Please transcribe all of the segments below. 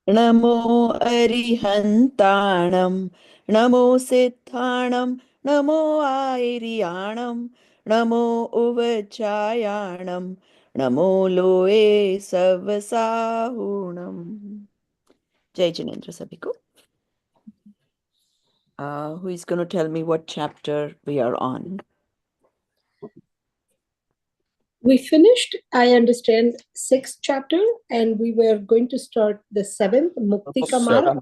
नमो अरिहन्ताणं नमो सिद्धाणं नमो आयर्याणं नमो उवचायाणं नमो लोए सवसाहुणम्। जय जिनेन्द्र सभी को। Who is going to tell me what chapter we are on? We finished, I understand, 6th chapter, and we were going to start the 7th, Mukti Ka Marg,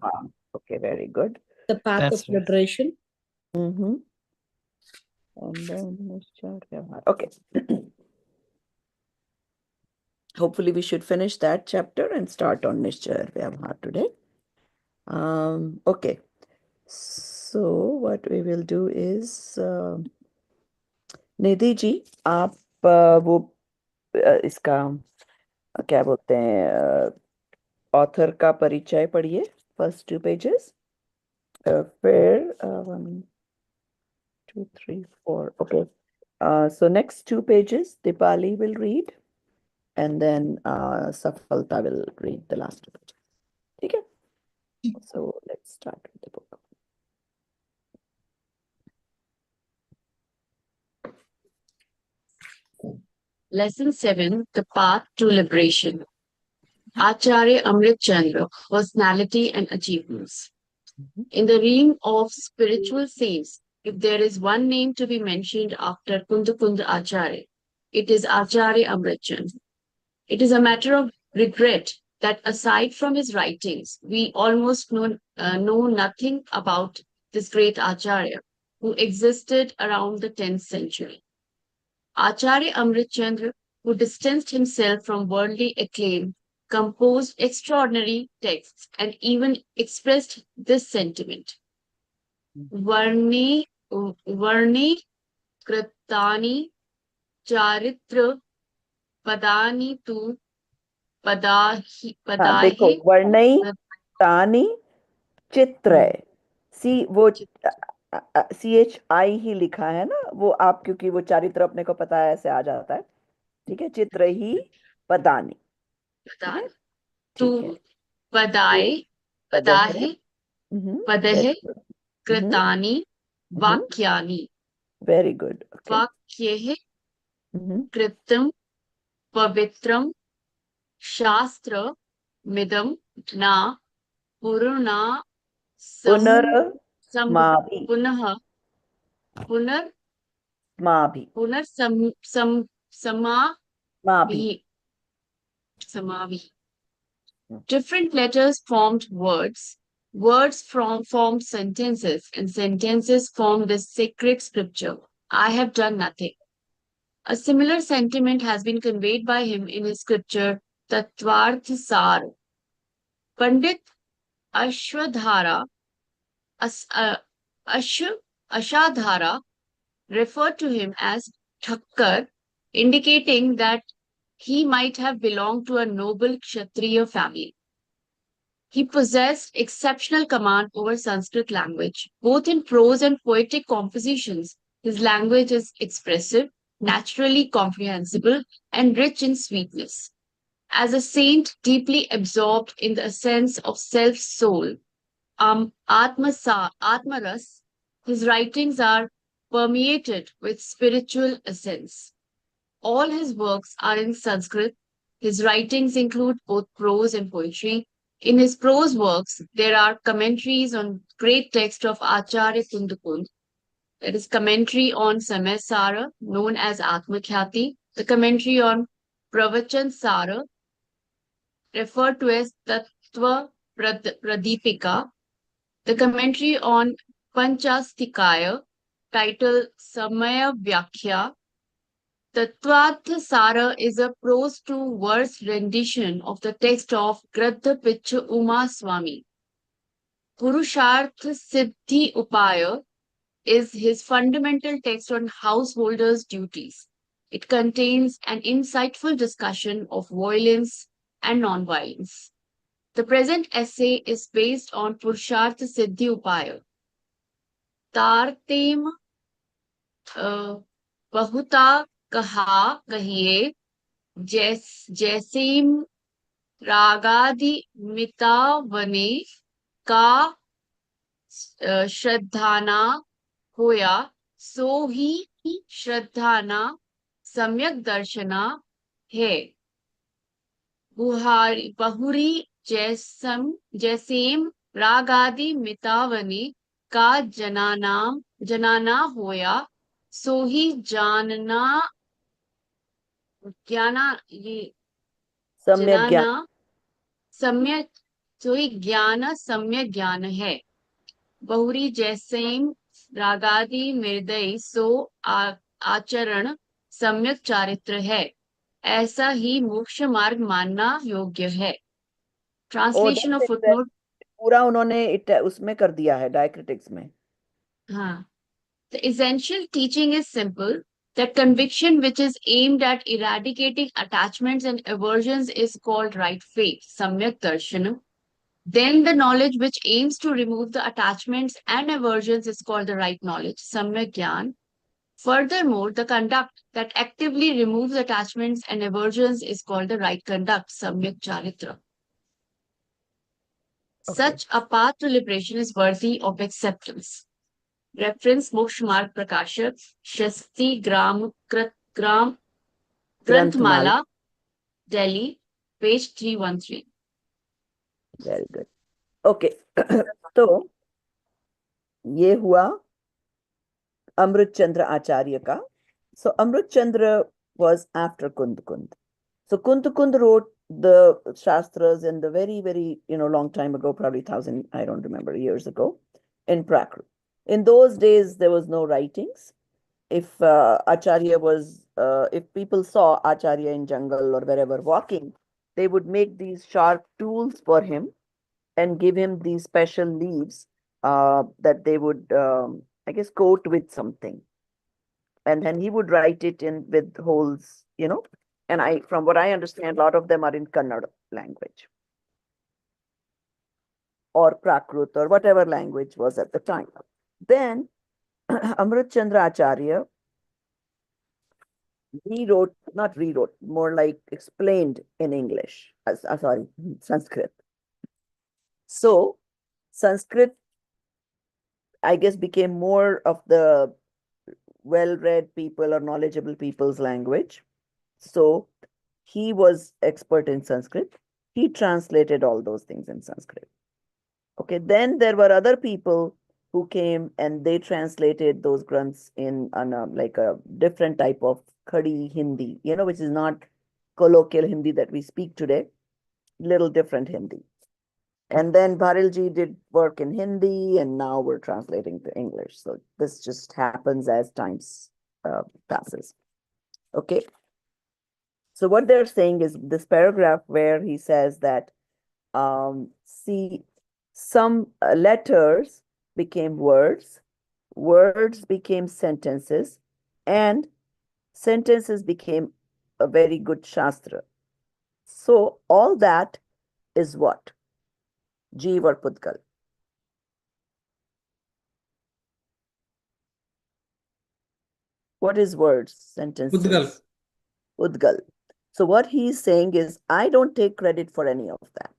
Okay, very good. the path of liberation. And then Nishchar Vyavhar. Okay. Hopefully we should finish that chapter and start on Nishchar Vyavhar today. Okay. So what we will do is, Nidhi ji आप वो इसका क्या बोलते हैं author का परिचय पढ़िए, first 2 pages, फिर 1 2 3 4. Okay. So next 2 pages Dipali will read and then Safalta will read the last 2 pages. Okay. So let's start with the book. Lesson 7, The Path to Liberation. Acharya Amrit Chandra, Personality and Achievements. In the realm of spiritual saints, if there is one name to be mentioned after Kunda Acharya, it is Acharya Amrit Chandra. It is a matter of regret that aside from his writings, we almost know nothing about this great Acharya who existed around the 10th century. Acharya Amrit Chandra, who distanced himself from worldly acclaim, composed extraordinary texts and even expressed this sentiment. Varni Kritani Charitra Padani tu Padahi देखो वर्णई तानी चित्र वो CHI ही लिखा है ना, वो आप क्योंकि वो चारित्र अपने को पता है ऐसे आ जाता है, ठीक है, चित्र ही पदानी, ठीक है, पदाए पदाहे पदहे कृतानि वाक्यानि. Very good. वाक्येः कृतं पवित्रं शास्त्र मिदं न पुरुना समाभि. Different letters formed words. Words formed sentences, and sentences formed this sacred scripture. I have done nothing. A similar sentiment has been conveyed by him in his scripture Tattvarth Sar. Pandit Ashwadhara Ashadhara referred to him as Thakkar, indicating that he might have belonged to a noble Kshatriya family. He possessed exceptional command over Sanskrit language. Both in prose and poetic compositions, his language is expressive, naturally comprehensible, and rich in sweetness. As a saint deeply absorbed in the essence of self-soul, Atmaras, his writings are permeated with spiritual essence. All his works are in Sanskrit. His writings include both prose and poetry. In his prose works, there are commentaries on great text of Acharya Kundakund. There is commentary on Samay Sara, known as Atmakhyati, the commentary on Pravachan Sara, referred to as Tattva Pradipika, the commentary on Panchastikaya, titled Samaya Vyakhya. Tattvartha Sara is a prose to verse rendition of the text of Gradha Picha Uma Swami. Purushartha Siddhi Upaya is his fundamental text on householders' duties. It contains an insightful discussion of violence and non-violence. The present essay is based on Purushartha Siddhi Upaya. Tartem Bahuta कहा कहिए जैसीम रागादि मितावने का श्रद्धाना होया, सो ही श्रद्धाना सम्यक दर्शना है। बहुरी जैसेम रागादि मितावने का जनाना होया, सो ही जानना ज्ञाना ये सम्यक ज्ञान। जनाना सम्यक, सो ही ज्ञान सम्यक ज्ञान है। बहुरी जैसेम रागादि मृदय सो आचरण सम्यक चारित्र है। ऐसा ही मोक्ष मार्ग मानना योग्य है। Oh translation that's of interesting. Footnote. पूरा उन्होंने उसमें कर दिया है डायक्रिटिक्स में। हाँ, the essential teaching is simple, that conviction which is aimed at eradicating attachments and aversions is called right faith, Samyak Darshanam. Then the knowledge which aims to remove the attachments and aversions is called the right knowledge, Samyak Gyan. Furthermore, the conduct that actively removes attachments and aversions is called the right conduct, Samyak Charitra. Okay. Such a path to liberation is worthy of acceptance. Reference Moksha Marg Prakashak, Shasti Gram ग्रंथमाला। Granthmala, Delhi, page 313. Very good. Okay तो ये हुआ अमृत चंद्र आचार्य का। सो अमृत चंद्र was after Kund Kund. So Kund Kund wrote the Shastras in the very, very, long time ago, probably thousand, I don't remember, years ago, in Prakrit. In those days, there was no writings. If Acharya if people saw Acharya in jungle or wherever walking, they would make these sharp tools for him and give him these special leaves that they would, I guess, coat with something. And then he would write it in with holes. And from what I understand, a lot of them are in Kannada language or Prakrit or whatever language was at the time. Then Amrit Chandra Acharya not rewrote, more like explained in English. Sorry, Sanskrit. So Sanskrit, I guess, became more of the well-read people or knowledgeable people's language. So he was expert in Sanskrit. He translated all those things in Sanskrit. Okay, then there were other people who came and they translated those grunts in like a different type of khadi Hindi, which is not colloquial Hindi that we speak today, little different Hindi. And then Bharilji did work in Hindi, and now we're translating to English. So this just happens as times passes. Okay. So what they're saying is this paragraph where he says that, see, some letters became words, words became sentences, and sentences became a very good Shastra. So all that is what? Jeev or Pudgal. What is words, sentences? Udgal. Udgal. So what he's saying is, I don't take credit for any of that.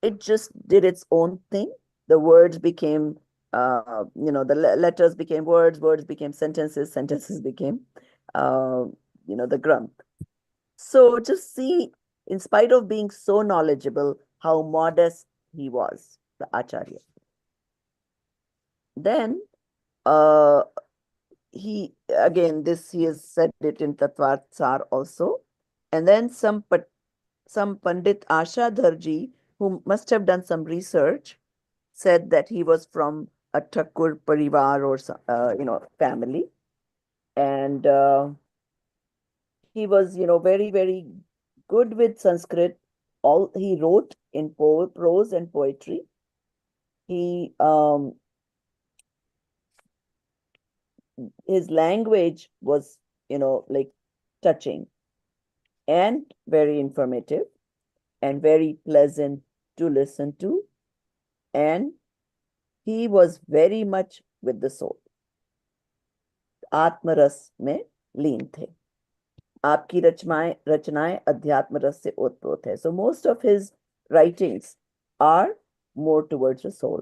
It just did its own thing. The words became, the letters became words, words became sentences, sentences became, the Granth. So just see, in spite of being so knowledgeable, how modest he was, the Acharya. Then, he has said it in Tattvart also. And then some Pandit Ashadharji, who must have done some research, said that he was from a Thakur Parivar or family. And he was, very, very good with Sanskrit. He wrote in prose and poetry. His language was, like touching and very informative and very pleasant to listen to. And he was very much with the soul. Atmaras में लीन थे. आपकी रचनाएं अध्यात्म रस से ओतप्रोत है. So most of his writings are more towards the soul.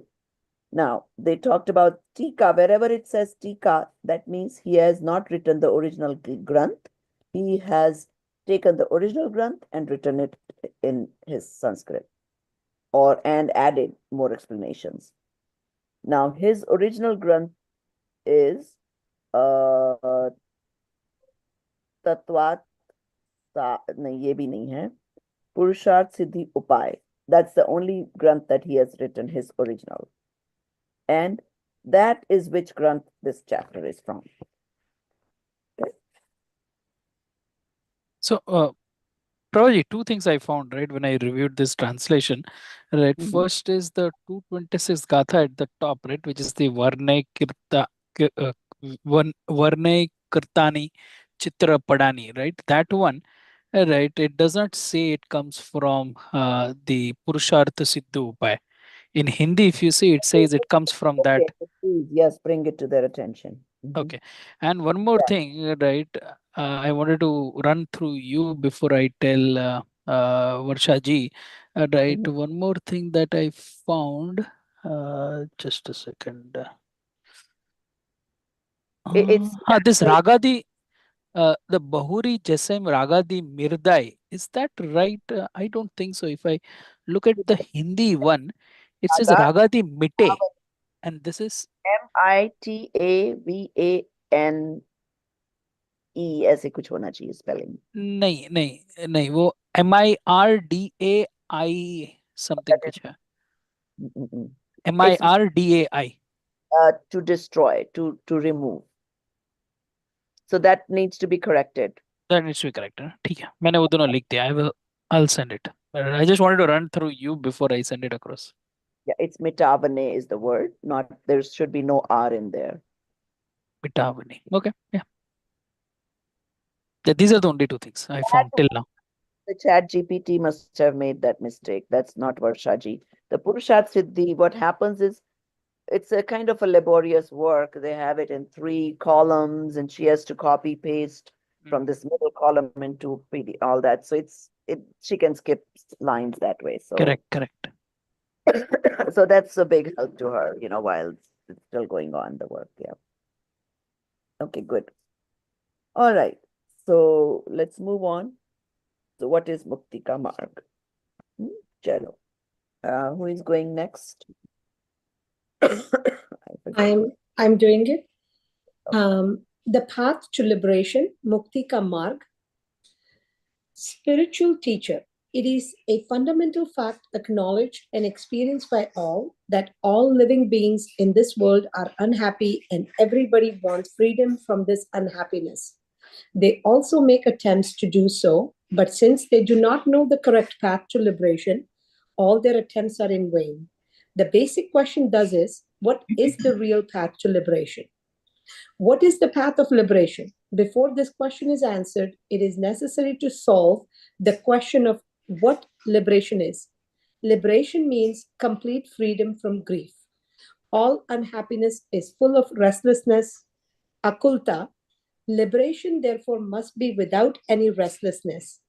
Now, they talked about Tika. Wherever it says Tika, that means he has not written the original Granth. He has taken the original Granth and written it in his Sanskrit and added more explanations. Now, his original Granth is Tatvat नहीं, ये भी नहीं है. Purusharth Siddhi Upay. That's the only Granth that he has written, his original. And that is which Granth this chapter is from. Okay. So, Prabhuji, two things I found, right, when I reviewed this translation, right? Mhm. First is the 226th Gatha at the top, right, which is the Varnai Kirtani Chitra Padani, right? That one, right, it does not say it comes from the Purushartha Siddhu Upay. In Hindi, if you see, it says it comes from that. Okay, please, yes, bring it to their attention. Mhm. Okay. And one more Yeah. thing, right? I wanted to run through you before I tell Varsha ji. Right. Mhm. One more thing that I found. Just a second. It's This Ragadi, the Bahuri Jesem Ragadi Mirdai. Is that right? I don't think so. If I look at the Hindi one, it says Raga Ragadi Mite. And this is MITAVANE ऐसे कुछ होना चाहिए spelling. नहीं नहीं नहीं वो MIRDAI something That is कुछ है mm-mm. It's MIRDAI to destroy, to remove. So that needs to be corrected. that needs to be correct है ठीक है मैंने वो दोनों लिख दिया I'll send it. I just wanted to run through you before I send it across. Yeah, it's mitavane is the word. Not there should be no R in there. Bitavani. Okay, yeah. These are the only two things I found till now. The chat GPT must have made that mistake. That's not Varshaji. The Purushat Siddhi, what happens is it's a kind of a laborious work. They have it in 3 columns, and she has to copy paste from this middle column into PD, all that. So she can skip lines that way. So Correct. so that's a big help to her, while it's still going on the work. Yeah. Okay, good. All right. So let's move on. So what is Mukti Ka Marg? Chalo. Who is going next? I'm doing it. The path to liberation, Mukti Ka Marg. Spiritual teacher. It is a fundamental fact acknowledged and experienced by all that all living beings in this world are unhappy and everybody wants freedom from this unhappiness. They also make attempts to do so, but since they do not know the correct path to liberation, all their attempts are in vain. The basic question thus is, what is the real path to liberation? What is the path of liberation? Before this question is answered, it is necessary to solve the question of what liberation is. Liberation means complete freedom from grief. All unhappiness is full of restlessness, akulta. Liberation, therefore, must be without any restlessness.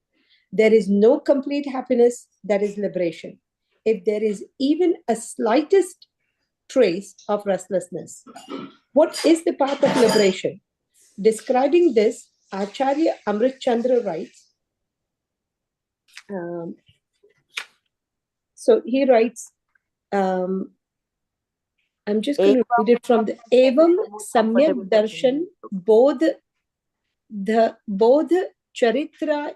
There is no complete happiness that is liberation. If there is even a slightest trace of restlessness. What is the path of liberation? Describing this, Acharya Amrit Chandra writes, so he writes, I'm just going to read it from the Evam Samyak Darshan Bodh Charitra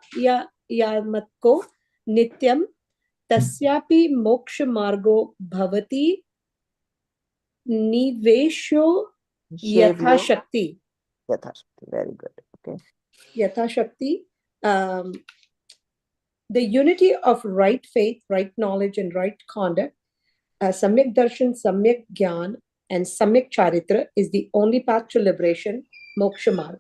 Yamatko Nityam Tasyapi Moksha Margo Bhavati Nivesho Yatha Shakti. Yatha Shakti, very good. Okay. Yatha Shakti. The unity of right faith, right knowledge, and right conduct, Samyak Darshan, Samyak Gyan, and Samyak Charitra is the only path to liberation, Moksha Marg.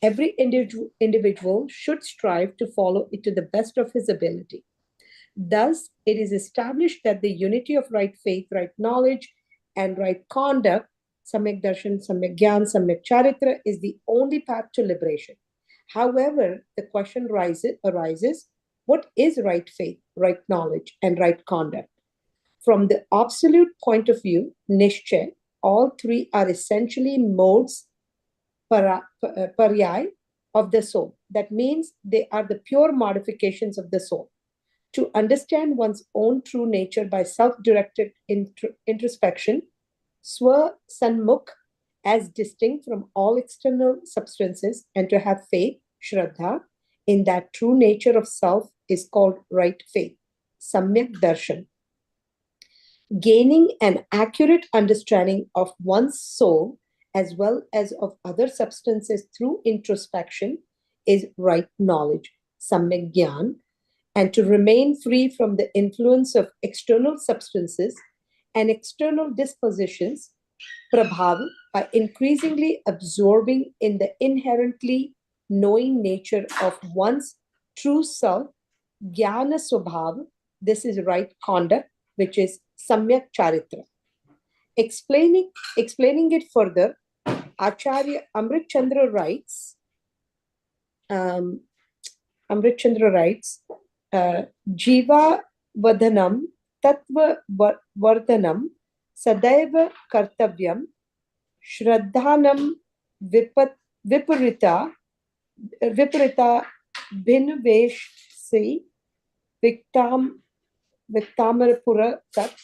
Every individual should strive to follow it to the best of his ability. Thus, it is established that the unity of right faith, right knowledge, and right conduct, Samyak Darshan, Samyak Gyan, Samyak Charitra, is the only path to liberation. However, the question arises, what is right faith, right knowledge, and right conduct? From the absolute point of view, nishchay, all three are essentially modes paryai of the soul. That means they are the pure modifications of the soul. To understand one's own true nature by self-directed introspection, swa sanmukh, as distinct from all external substances, and to have faith, shraddha, in that true nature of self is called right faith, samyak darshan. Gaining an accurate understanding of one's soul as well as of other substances through introspection is right knowledge, samyak gyan, and to remain free from the influence of external substances and external dispositions, prabhav, by increasingly absorbing in the inherently knowing nature of one's true self, jnana swabhav, this is right conduct, which is samyak charitra. Explaining it further, Acharya Amrit Chandra writes, um, Jiva vadhanam tattva vardhanam sadaiva kartavyam shraddhanam viparita bhinveshsi viktamarapura tat.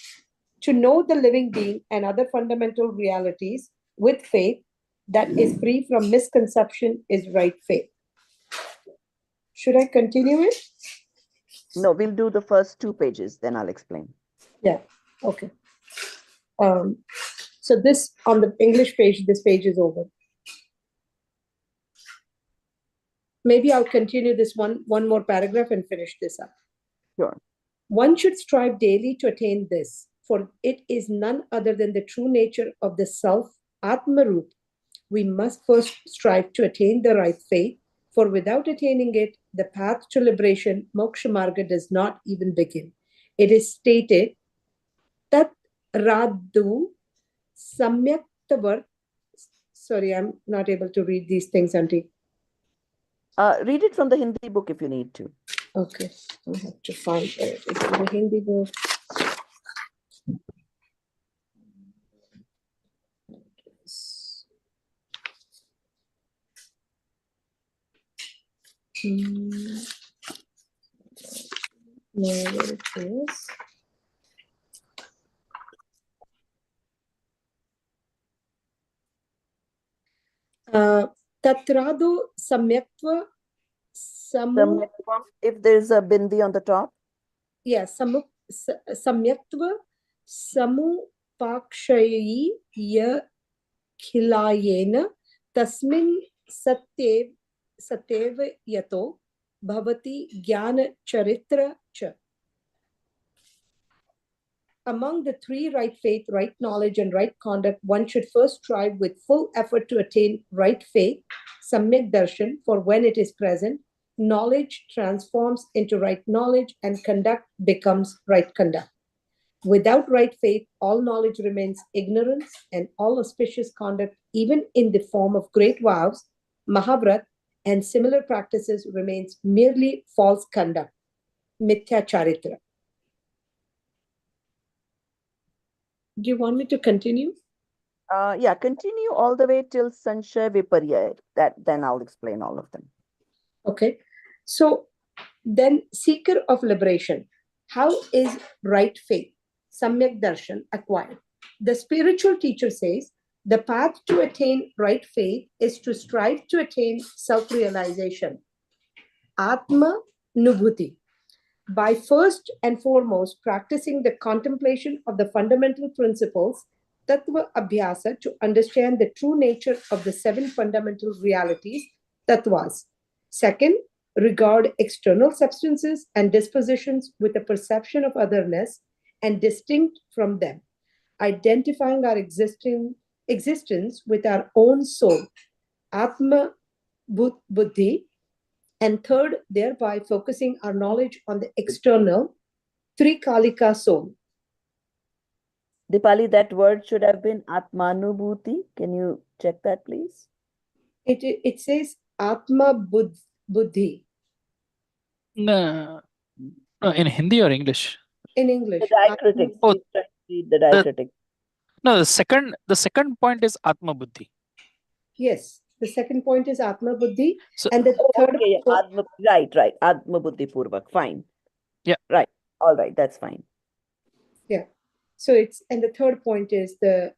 To know the living being and other fundamental realities with faith that is free from misconception is right faith. Should I continue it? No, we'll do the first 2 pages, then I'll explain. Yeah, okay. So this, on the English page, this page is over. Maybe I'll continue this one more paragraph and finish this up. Sure. One should strive daily to attain this, for it is none other than the true nature of the self, Atmarup. We must first strive to attain the right faith, for without attaining it, the path to liberation, Moksha Marga, does not even begin. It is stated, Tat Radhu Samyaktavar. Sorry, I'm not able to read these things, Auntie. Read it from the Hindi book if you need to. Okay, I have to find it. It's in the Hindi book. No, where it is. Tatrado samyaktva If there's a bindi on the top. Yeah, samyaktva samupakshayi ya khilayena tasmin satev yato bhavati jnana charitra cha. Among the three, right faith, right knowledge, and right conduct, one should first strive with full effort to attain right faith, samyak darshan, for when it is present, knowledge transforms into right knowledge and conduct becomes right conduct. Without right faith, all knowledge remains ignorance, and all auspicious conduct, even in the form of great vows, mahavrat, and similar practices, remains merely false conduct, mithya charitra. Do you want me to continue? Yeah, continue all the way till Sanshay Viparya. Then I'll explain all of them. Okay. So then, seeker of liberation, how is right faith, samyak darshan, acquired? The spiritual teacher says the path to attain right faith is to strive to attain self-realization, atma nubhuti, by first and foremost practicing the contemplation of the fundamental principles, tattva abhyasa, to understand the true nature of the 7 fundamental realities, tattvas. Second, regard external substances and dispositions with a perception of otherness and distinct from them, identifying our existence with our own soul, atma buddhi, and third, thereby focusing our knowledge on the external, trikalika soul. Dipali, that word should have been Atmanubhuti. Can you check that, please? It says Atma Buddhi No, no, in Hindi or English? in The English. Atma, diacritics. Oh, He's trying to read the the diacritics. no, the second point is Atma Buddhi. yes, the second point is Atma Buddhi. So And the Oh, third okay, point, right. Atma Buddhi Purvak. Fine. yeah, Right. All right. That's fine. yeah. So it's, and the third point is the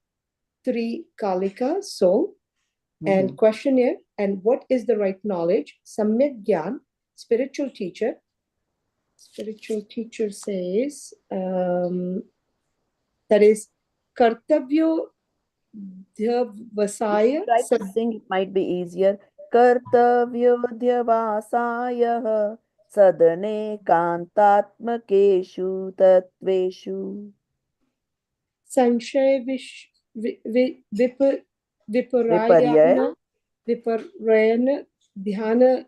Tri Kalika, soul. And Mhm. questionnaire, and what is the right knowledge? Samyak Gyan, spiritual teacher. Spiritual teacher says that is Kartavyo Dhyavasaya Try to sing, it might be easier. कर्तव्योऽध्यवासायः सदने कान्तात्मकेषु तत्त्वेषु Sanshay विपर्यय Viparayana Viparayana Dhyana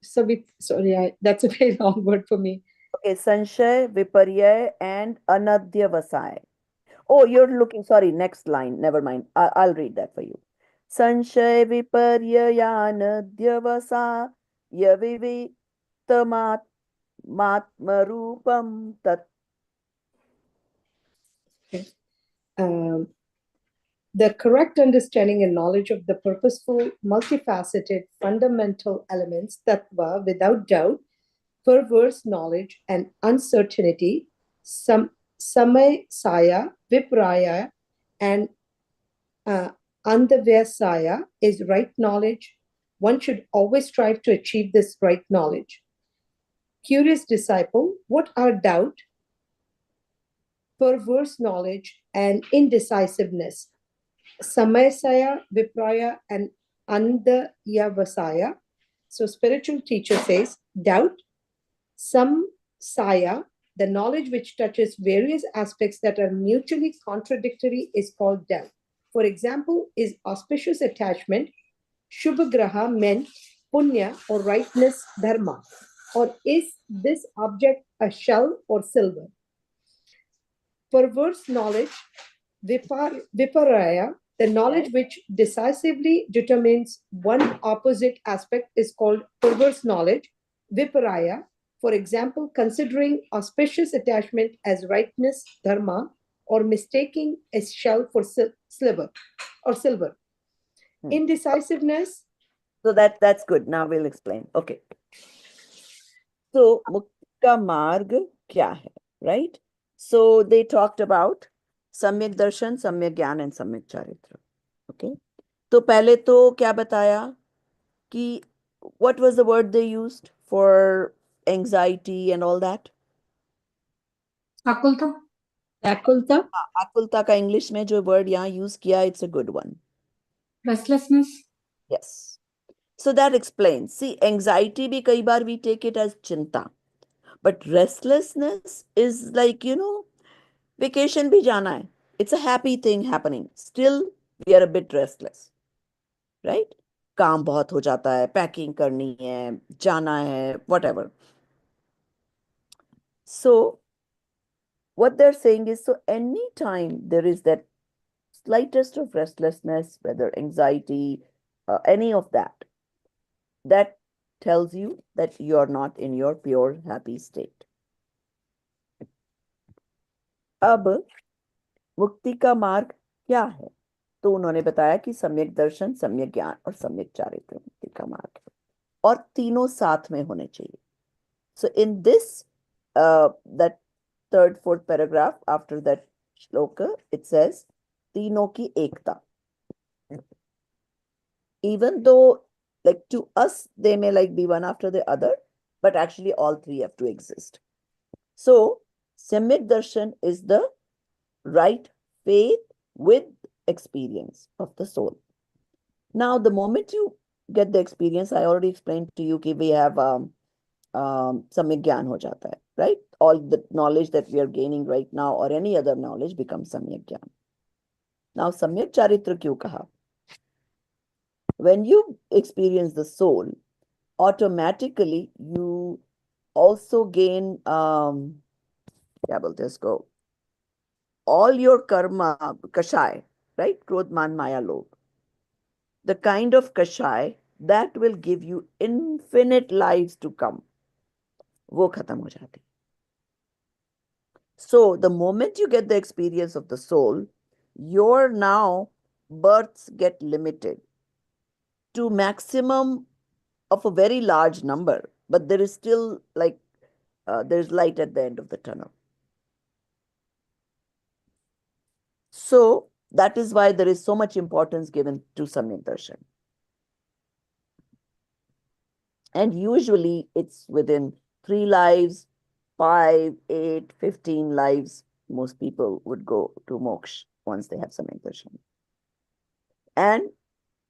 sorry, that's a very long word for me. Okay, संशय विपर्यय and अनध्यवसाय. Oh, you're looking, sorry, next line. Never mind. I'll read that for you. संशय विपर्ययानध्यवसाय विविक्तमात्मरूपं तत्. Okay. Um, the correct understanding and knowledge of the purposeful, multifaceted, fundamental elements, tattva, without doubt, perverse knowledge and uncertainty, samay saya, vipraya, and andavyasaya is right knowledge. One should always strive to achieve this right knowledge. Curious disciple, what are doubt, perverse knowledge, and indecisiveness? Samayasaya, Vipraya, and Andayavasaya. So, spiritual teacher says doubt, samsaya, the knowledge which touches various aspects that are mutually contradictory, is called doubt. For example, is auspicious attachment, Shubhagraha, meant punya or rightness, dharma? Or is this object a shell or silver? Perverse knowledge, viparaya, the knowledge which decisively determines one opposite aspect, is called perverse knowledge, viparaya. For example, considering auspicious attachment as rightness, dharma, or mistaking a shell for sliver or silver. Hmm. Indecisiveness. So that's good. Now we'll explain. Okay. So मुक्ति का मार्ग क्या है? Right? So they talked about सम्यक दर्शन, सम्यक ज्ञान and सम्यक चारित्र. Okay. तो पहले तो क्या बताया कि what was the word they used for anxiety and all that? आकुलता Akulta. आकुलता का इंग्लिश में जो वर्ड यहाँ यूज किया, it's a good one. Restlessness Yes. So that explains. See, anxiety भी कई बार we take it as चिंता. But restlessness is like, vacation भी जाना है. It's a happy thing happening. Still, we are a bit restless. Right? काम बहुत हो जाता है, पैकिंग करनी है, जाना है, whatever. So, what they're saying is, so anytime there is that slightest of restlessness, whether anxiety, any of that, that tells you that you're not in your pure happy state. अब मुक्ति का मार्ग क्या है? तो उन्होंने बताया कि सम्यक दर्शन, सम्यक ज्ञान और सम्यक चारित्र मुक्ति का मार्ग है, और तीनों साथ में होने चाहिए. So in this that third, fourth paragraph after that shloka, it says तीनों की एकता. Even though, like, to us they may like be one after the other, but actually all three have to exist. So samyak darshan is the right faith with experience of the soul. Now the moment you get the experience, I already explained to you कि we have samyak ज्ञान हो जाता है, right? All the knowledge that we are gaining right now or any other knowledge becomes samyak ज्ञान. Now samyak charitra क्यों कहा? When you experience the soul, automatically you also gain क्या बोलते हैं इसको, all your karma, kashai, right? Krodh, man, maya, lobh. the kind of kashai that will give you infinite lives to come, वो खत्म हो जाती. So the moment you get the experience of the soul, your now births get limited to maximum of a very large number, but there is still like there's light at the end of the tunnel. So that is why there is so much importance given to Samyak Darshan. And usually it's within 3 lives, 5, 8, 15 lives. Most people would go to moksha once they have Samyak Darshan. And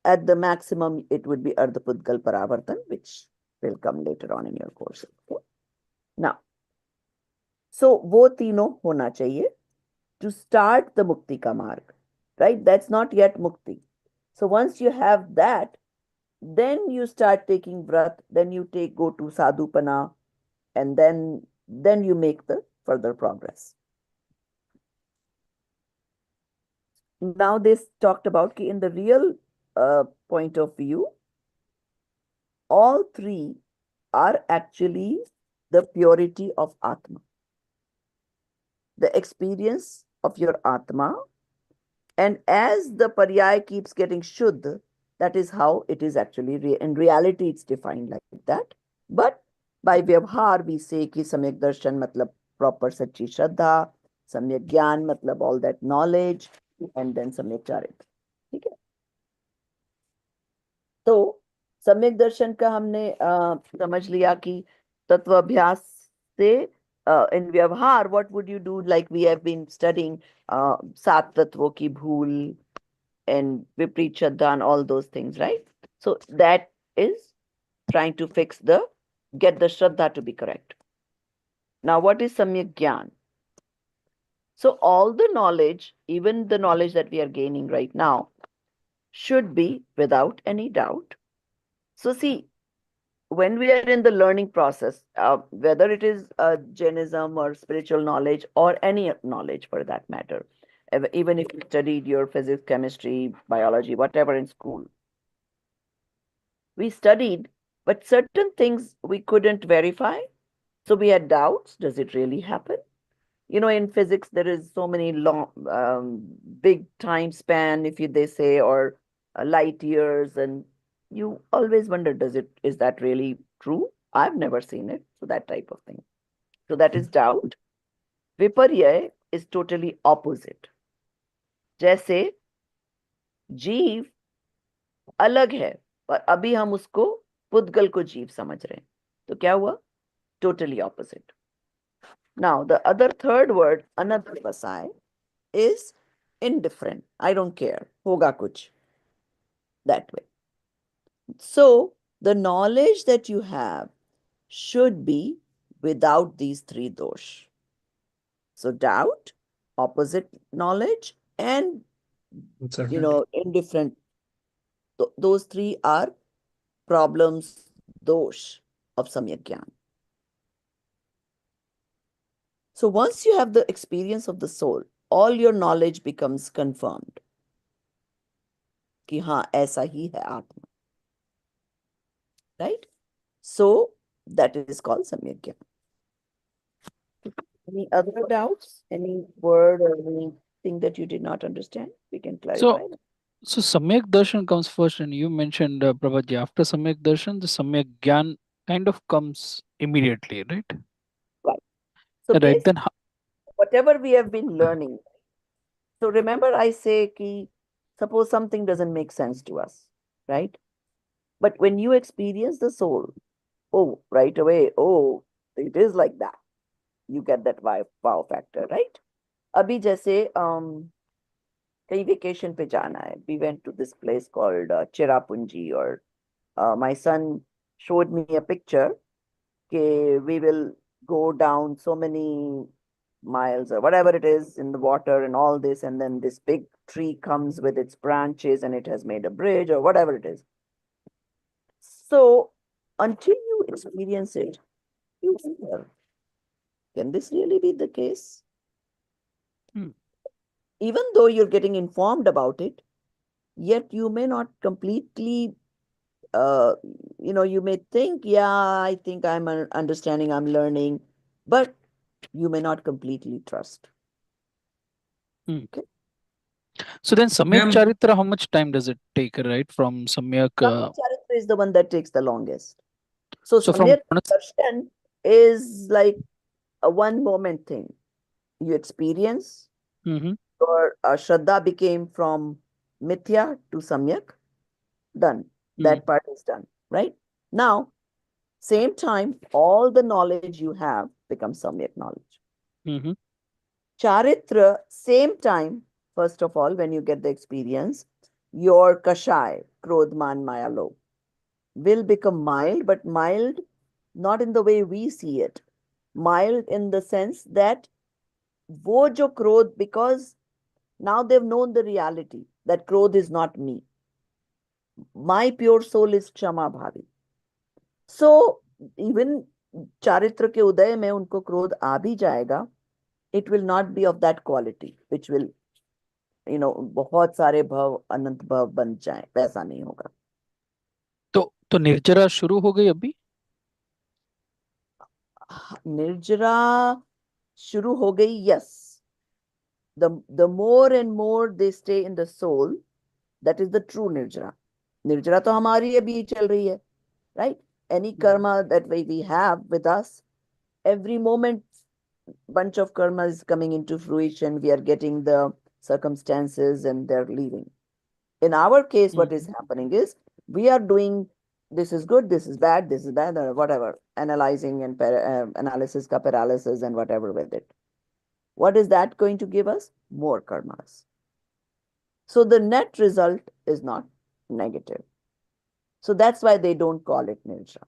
at the maximum, it would be Ardhapudgal Paravartan, which will come later on in your course. Okay? Now, so वो तीनों होना चाहिए to start the mukti ka marg, right? That's not yet mukti. So once you have that, then you start taking vrat, then you go to sadhupana, and then you make the further progress. Now this talked about ki in the real point of view, all three are actually the purity of Atma, the experience of your Atma. And as the paryay keeps getting shuddh, that is how it is actually, in reality, it's defined like that. But by vyavhar, we say ki samyak darshan matlab proper sachi shraddha, samyak gyan matlab all that knowledge, and then samyak charita. ठीक है? तो सम्यक दर्शन का हमने समझ लिया कि तत्व अभ्यास से in व्यवहार what would you do, like we have been studying सात तत्वों की भूल and vipreet shraddha and all those things, right? So that is trying to get the shraddha to be correct. Now what is samyak gyan? So all the knowledge, even the knowledge that we are gaining right now, should be without any doubt. So see, when we are in the learning process, whether it is Jainism or spiritual knowledge or any knowledge for that matter, even if you studied your physics, chemistry, biology, whatever in school, we studied, but certain things we couldn't verify. So we had doubts. Does it really happen? In physics, there is so many long, big time span, they say, or light years, and you always wonder, is that really true? I've never seen it. So that type of thing. So that is doubt. Viparya is totally opposite. जैसे जीव अलग है, पर अभी हम उसको पुद्गल को जीव समझ रहे हैं, तो क्या हुआ? Totally opposite. Now, the other third word, anadvasai, is indifferent. I don't care. Hoga kuch. That way. So, the knowledge that you have should be without these three dosh. So, doubt, opposite knowledge, and indifferent. Those three are problems, dosh of samyak gyan. So once you have the experience of the soul, all your knowledge becomes confirmed. कि हाँ ऐसा ही है आत्मा. Right? So that is called samyak gyan. Any other doubts? Any word or anything that you did not understand? We can clarify. So Samyak Darshan comes first, and you mentioned, Prabhaji, after Samyak Darshan, the Samyak Gyan kind of comes immediately, right? Right. So Right, then whatever we have been learning. So remember I say ki, suppose something doesn't make sense to us, right? But when you experience the soul, oh, right away, oh, it is like that. You get that wow factor, right? अभी जैसे कहीं vacation पे जाना है. We went to this place called Chirapunji, or my son showed me a picture. We will go down so many miles or whatever it is in the water and all this, and then this big tree comes with its branches and it has made a bridge or whatever it is. So until you experience it, you wonder, can this really be the case? Even though you're getting informed about it, yet you may not completely, uh, you may think, yeah, I think I'm understanding, I'm learning, but you may not completely trust. Hmm. Okay. So then Samyak Ma'am, Charitra, how much time does it take, right? From Samyak, Samyak Charitra is the one that takes the longest. So so from Samyak Darshan is like a one moment thing. You experience, Mhm. your Shraddha became from Mithya to Samyak, done. Mhm. That part is done, right? Now, same time, all the knowledge you have becomes Samyak knowledge. Mhm. Charitra, same time, first of all, when you get the experience, your Kashai, Krodh, Maya, Lobh, will become mild, but mild not in the way we see it. Mild in the sense that wo jo krodh, because now they've known the reality that krodh is not me. My pure soul is Kshama Bhavi. So even चारित्र के उदय में उनको क्रोध आ भी जाएगा, it will not be of that quality which will, बहुत सारे भव अनंत भव बन जाए, वैसा नहीं होगा. तो निर्जरा शुरू हो गई अभी? निर्जरा शुरू हो गई, yes. The more and more they stay in the soul, that is the true nirjara. Nirjara तो हमारी अभी चल रही है, right? Any karma that we have with us, every moment bunch of karma is coming into fruition. We are getting the circumstances and they're leaving. In our case, what is happening is we are doing, this is good, this is bad, or whatever, analyzing and analysis ka paralysis and whatever with it. What is that going to give us? More karmas. So the net result is not negative. So that's why they don't call it nirjara.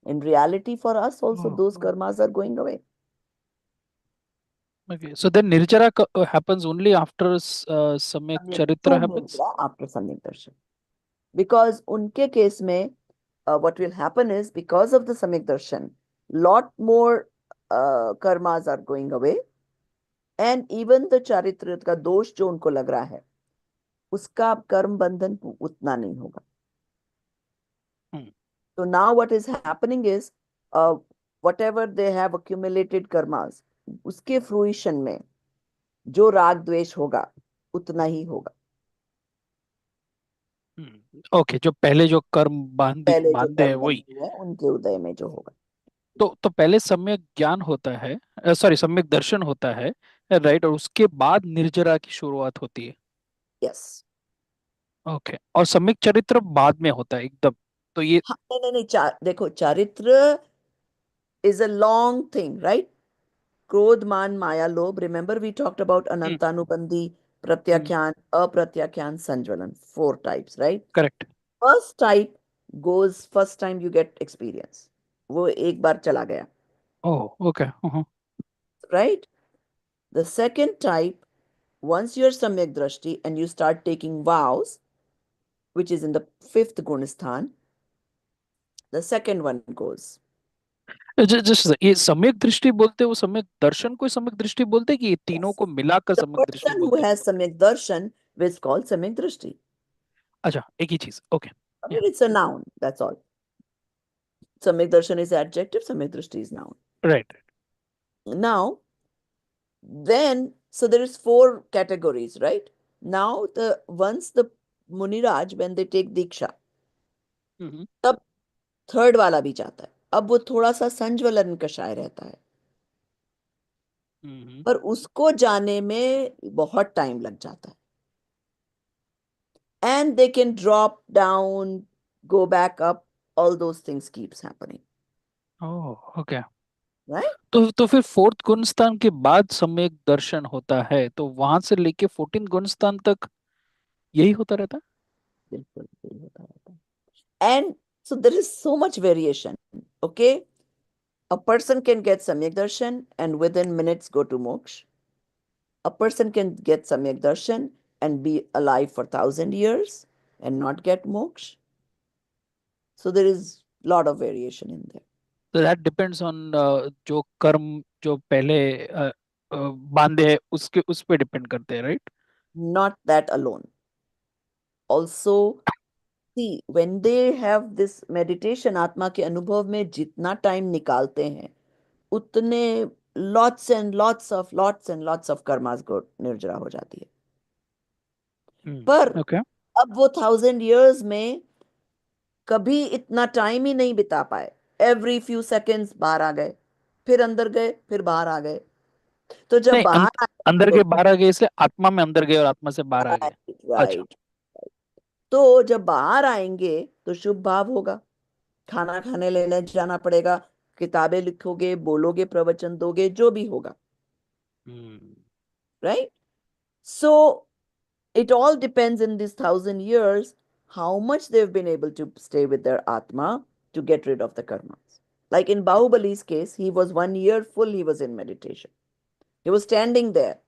In reality, for us also, Oh, those karmas are going away. okay. So then Nirjara happens only after Samyak Charitra True happens? nirjara after Samyak Darshan. Because unke case mein, what will happen is because of the Samyak Darshan, lot more karmas are going away, and even the Charitra का दोष जो उनको लग रहा है, उसका अब कर्म बंधन उतना नहीं होगा. Hmm. So now what is happening is, uh, whatever they have accumulated karmas, उसके fruition में जो राग द्वेष होगा उतना ही होगा. ओके, जो पहले जो कर्म पहले जो बांधे हैं कर्म वही. बंधे हुए हैं उनके उदय में जो होगा. तो पहले सम्यक ज्ञान होता है, सॉरी सम्यक दर्शन होता है, राइट, और उसके बाद निर्जरा की शुरुआत होती है. यस. ओके, और सम्यक चरित्र बाद में होता है एकदम. तो ये हाँ, नहीं नहीं नहीं, देखो, चारित्र is a long thing, right? Krodh, Man, Maya, Lobh. Remember, we talked about Anantanubandhi, Pratyakyan, Apratyakyan, Sanjvalan. Four types, right? Correct. First type goes, first time you get experience. वो एक बार चला गया, ओह, okay. right? The second type, once you're Samyak Drashti and you start taking vows, which is in the fifth Gunisthan, the second one goes. Just ये सम्यक दृष्टि बोलते हैं, वो सम्यक दर्शन को सम्यक दृष्टि बोलते हैं कि ये तीनों Yes. को मिलाकर The सम्यक दृष्टि person who बोलते हैं? has Samyak Darshan is called Samyak Drashti. अच्छा, एक ही चीज. Okay. I mean, it's a noun, that's all. Samyak Darshan is adjective, Samyak Drishti is noun. Right. Now, then, so there is four categories, right? Now, once the Muniraj, when they take Diksha, तब third वाला भी जाता है. अब वो थोड़ा सा संज्वलन कषाय रहता है, पर उसको जाने में बहुत टाइम लग जाता है. And they can drop down, go back up, all those things keeps happening, oh, okay. right? तो फिर फोर्थ गुण स्थान के बाद सम्यक दर्शन होता है, तो वहां से लेके 14 गुण स्थान तक यही होता रहता है? बिल्कुल यही होता रहता है. And so there is so much variation, okay? A person can get Samyak Darshan and within minutes go to moksha. A person can get Samyak Darshan and be alive for 1,000 years and not get moksha. So there is a lot of variation in there. तो that depends on जो कर्म जो पहले बांधे है उसके उस पे डिपेंड करते हैं, right? Not that alone. also, see, when they have this meditation, आत्मा के अनुभव में जितना टाइम निकालते हैं उतने lots and lots of karmas को निर्जरा हो जाती है। पर Okay. अब वो 1000 years में कभी इतना टाइम ही नहीं बिता पाए। एवरी फ्यू सेकेंड्स बाहर आ गए, फिर अंदर गए, फिर बाहर आ गए। तो जब नहीं बाहर आए अंदर तो के बाहर आ गए इसलिए आत्मा में अंदर गए और आत्मा से बाहर आ गए। राइट अच्छा। राइट। तो जब बाहर आएंगे तो शुभ भाव होगा, खाना खाने लेने जाना पड़ेगा, किताबें लिखोगे, बोलोगे, प्रवचन दोगे, जो भी होगा, hmm. Right. So it all depends in these 1000 years how much they've been able to stay with their atma to get rid of the karmas. Like in Bahubali's case, he was 1 year full, he was in meditation. He was standing there,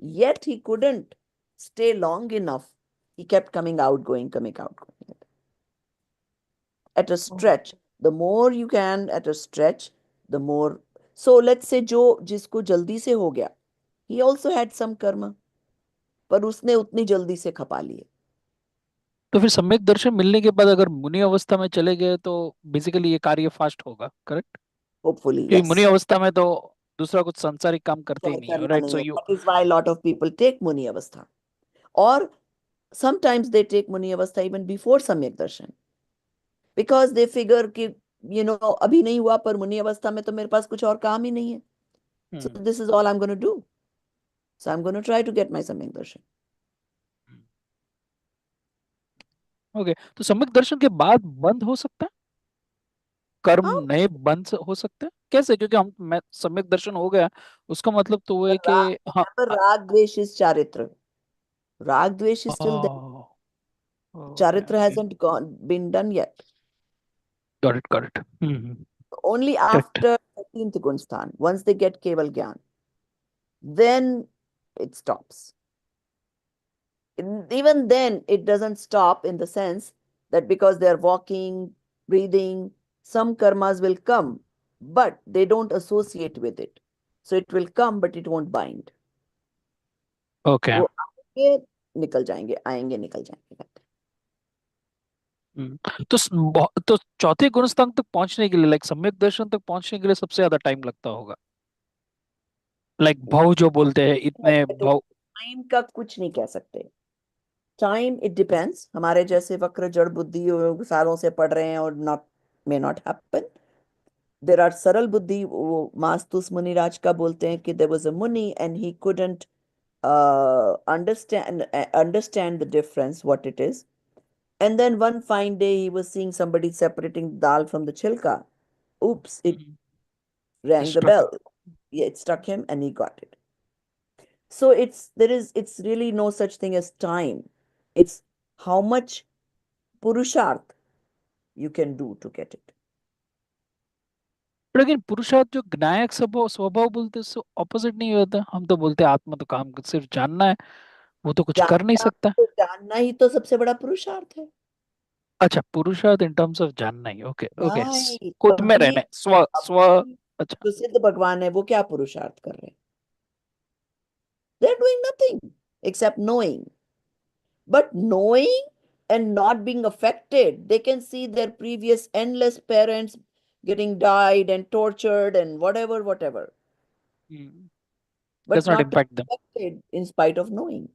yet he couldn't stay long enough. He kept coming out, coming out, going. At a stretch, the more you can at a stretch, the more. So let's say जो जिसको जल्दी से हो गया, he also had some karma, पर उसने उतनी जल्दी से खपा लिए। तो फिर सम्यक दर्शन मिलने के बाद अगर मुनि अवस्था में चले गए तो बेसिकली ये कार्य फास्ट होगा, करेक्ट? Hopefully, क्योंकि मुनि yes. अवस्था में तो दूसरा कुछ सांसारिक काम करते ही Try नहीं है, करना राइट? नहीं सो है। You That is why a lot of people take Muni Avastha. Or sometimes they take Muni Avastha even before Samyak Darshan. Because they figure कि अभी नहीं हुआ, पर मुनि अवस्था में तो मेरे पास कुछ और काम ही नहीं है. So this is all I'm going to do. So I'm going to try to get my Samyak Darshan. Okay. तो सम्यक दर्शन के बाद बंद हो सकता है कर्म, हाँ, नए बंद हो सकते हैं कैसे? क्योंकि हम मैं सम्यक दर्शन हो गया उसका मतलब तो वो है कि हाँ। पर राग द्वेष is चारित्र. Rag dvesh is still there. Okay Charitra okay, hasn't been done yet. Got it got it. Only correct. after 13th Gunsthan, once they get Keval Gyan, then it stops. Even then, it doesn't stop in the sense that because they're walking, breathing, some karmas will come, but they don't associate with it. So it will come, but it won't bind. Okay. वो आएंगे, निकल जाएंगे, आएंगे, निकल जाएंगे करते तो तो चौथे गुण स्थान तक पहुंचने के लिए, लाइक सम्यक दर्शन तक पहुंचने के लिए सबसे ज्यादा टाइम लगता होगा, लाइक हैं। भाव जो बोलते हैं इतने तो भाव। टाइम का कुछ नहीं कह सकते। टाइम इट डिपेंड्स, हमारे जैसे वक्र जड़ बुद्धि सालों से पढ़ रहे हैं और not may not happen. There are सरल बुद्धि, वो मास्तुस मुनिराज का बोलते हैं कि देयर वाज अ मुनि and he couldn't understand the difference what it is, and then one fine day he was seeing somebody separating dal from the chilka. Oops, it rang the struck. bell. Yeah, it struck him and he got it. So it's really no such thing as time. It's how much purusharth you can do to get it. लेकिन पुरुषार्थ जो ज्ञायक स्वभाव स्वभाव बोलते हैं उससे opposite नहीं होता? हम तो बोलते हैं आत्मा तो काम सिर्फ जानना है, वो तो कुछ कर नहीं सकता। जानना ही तो सबसे बड़ा पुरुषार्थ है। अच्छा, पुरुषार्थ इन टर्म्स ऑफ जानना ही, ओके ओके। राइट। खुद में रहने, स्व स्व। अभी अच्छा। जो सिद्ध भगवान है वो क्या पुरुषार्थ कर रहे हैं? They're doing nothing except knowing. But knowing and not being affected, they can see their previous endless parents getting died and tortured and whatever, whatever, does but not not to be impact them. affected in spite of knowing.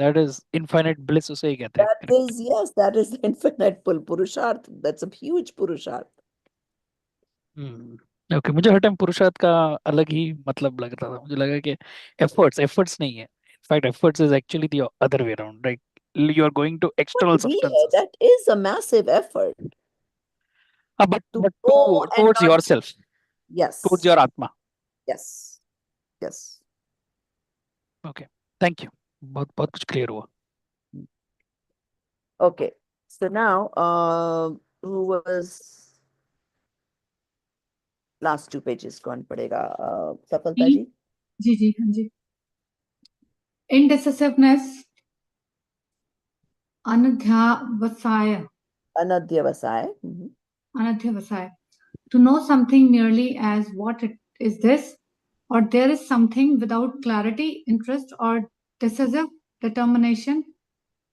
That is infinite bliss, उसे ही कहते हैं, That correct. is, yes, that is the infinite Purusharth. That's a huge Purusharth. Okay, मुझे हर time पुरुषार्थ का अलग ही मतलब लग रहा था, मुझे लगा कि एफर्ट्स एफर्ट्स नहीं है, in fact efforts is actually the other way around, right? You are going to But external substances. that is a massive effort हाँ, बट to बट know and towards not. Yourself, towards Yes, your आत्मा। yes, yes. Okay, thank you, बहुत बहुत कुछ clear हुआ। Okay, so now, who was last 2 pages? कौन पढ़ेगा? सफलता जी? जी जी हाँ जी। Indecisiveness, anadhyavasaya, अनध्यवसाय। anadhyavasaya. To know something merely as what it is this, or there is something without clarity, interest, or decisive determination,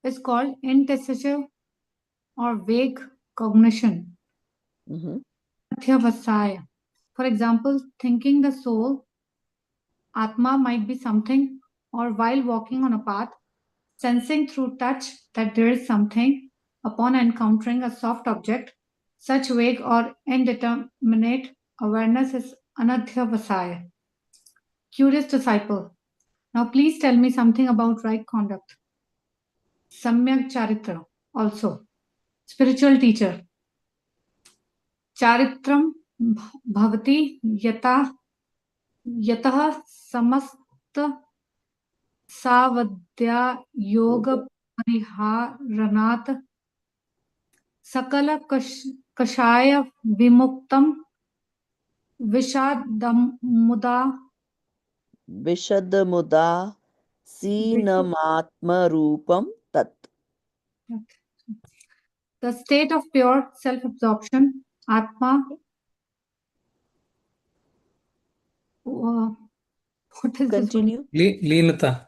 is called indecisive or vague cognition. Mhm. Adhyavasaya. For example, thinking the soul, Atma, might be something, or while walking on a path, sensing through touch that there is something upon encountering a soft object. Such vague or indeterminate awareness is anadhyavasaya. Curious disciple. Now please tell me something about right conduct. Samyak Charitra also. Spiritual teacher. Charitram bhavati yatah samast सावद्या योग परिहारणात् सकल कषाय विमुक्तम विषादमुदा विशदमुदा सीनमात्मरूपं तत्. the state of pure self-absorption, Atma. What is this one? Continue. Leenata.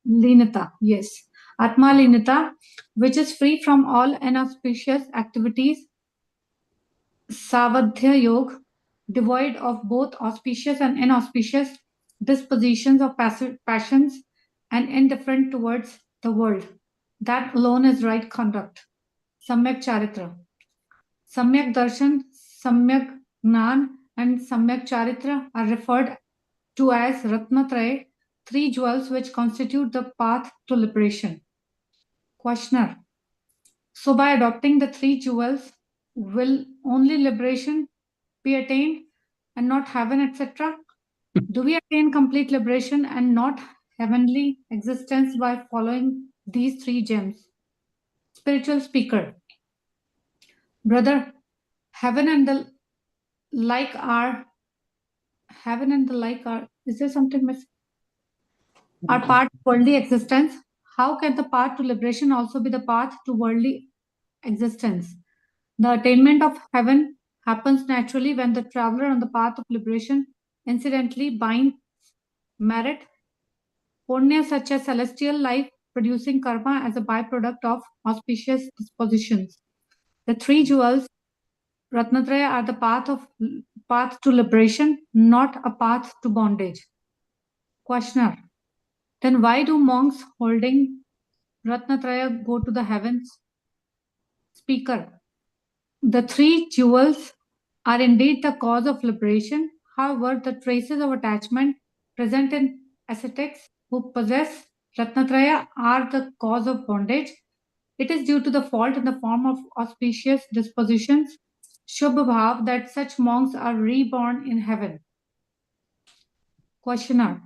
Linata, yes. Atma Linata, which is free from all inauspicious activities. Savadhya Yoga, devoid of both auspicious and inauspicious dispositions of passions and indifferent towards the world. That alone is right conduct. Samyak Charitra. Samyak Darshan, Samyak Gnan, and Samyak Charitra are referred to as Ratnatraya, three jewels which constitute the path to liberation. Questioner. So by adopting the three jewels, will only liberation be attained and not heaven, etc.? Do we attain complete liberation and not heavenly existence by following these three gems? Spiritual speaker. Brother, heaven and the like are is there something missing? Are part of worldly existence. How can the path to liberation also be the path to worldly existence? The attainment of heaven happens naturally when the traveler on the path of liberation incidentally binds merit, punya, such as celestial life, producing karma as a byproduct of auspicious dispositions. The three jewels, Ratnatraya, are the path to liberation, not a path to bondage. Questioner. Then why do monks holding Ratnatraya go to the heavens? Speaker. The three jewels are indeed the cause of liberation. However, the traces of attachment present in ascetics who possess Ratnatraya are the cause of bondage. It is due to the fault in the form of auspicious dispositions, Shubha Bhav, that such monks are reborn in heaven. Questioner.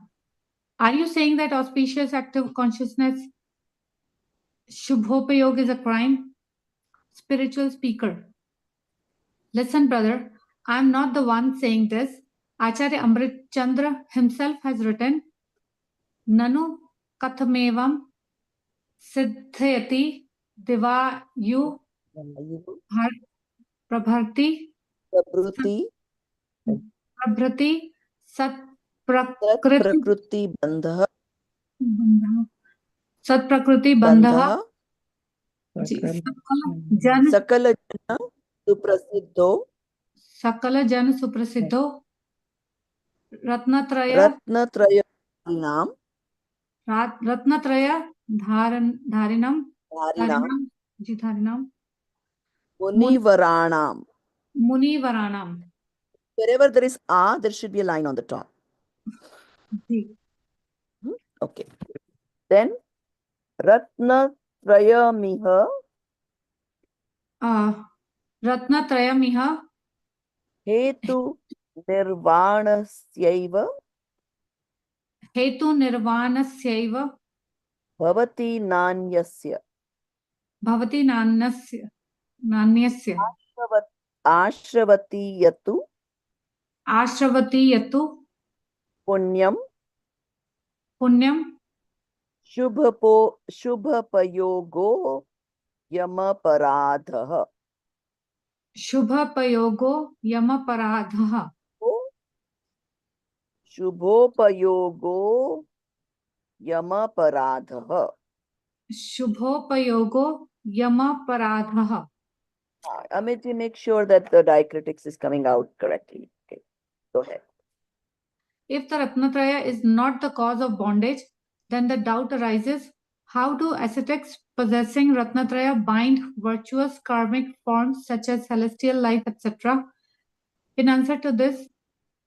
Are you saying that auspicious active consciousness, Shubhopayog, is a crime? Spiritual speaker. Listen, brother, I am not the one saying this. Acharya Amrit Chandra himself has written, Nanu kathamevam siddhayati divayu prabharti Prabhuti prabhrati sat tat prakriti prakriti bandha sat prakriti bandha bandha jan sakala jana suprasiddho sakala jan suprasiddho ratnatraya ratnatrayanam ratnatraya dharinam dharinam dharinam munivaranam. munivaranam. Wherever there is a, there should be a line on the top. Ji. Okay. Then ratnatrayamiha Ratnatrayamiha hetu nirvanasyaiva hetu nirvanasyaiva bhavati nanyasya bhavati nanyasya ashravati yatu ashravati yatu punyam punyam shubhapayogo yamaparadha. shubhapayogo yamaparadha. Shubhopayogo yamaparadha. Shubhopayogo Yama Paradhaha. Amit, you make sure that the diacritics is coming out correctly. Okay, go ahead. If the Ratnatraya is not the cause of bondage, then the doubt arises, how do ascetics possessing Ratnatraya bind virtuous karmic forms such as celestial life, etc.? In answer to this,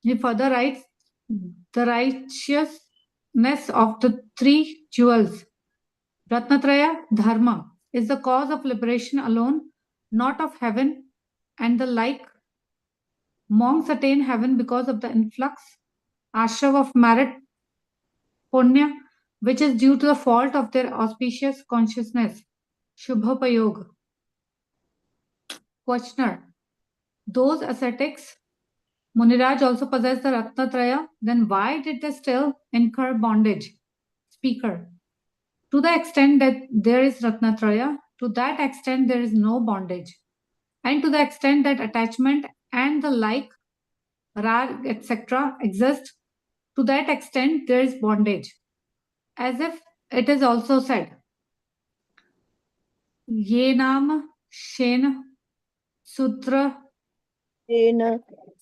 he further writes, the righteousness of the three jewels, Ratnatraya Dharma, is the cause of liberation alone, not of heaven and the like. Monks attain heaven because of the influx, ashrav of merit, punya, which is due to the fault of their auspicious consciousness. Shubhopayog. Questioner. Those ascetics, Muniraj also possess the Ratnatraya, then why did they still incur bondage? Speaker. To the extent that there is Ratnatraya, to that extent there is no bondage. And to the extent that attachment and the like, rag, etc., exist, to that extent there is bondage. As if it is also said, Ye naam shen sutra तेन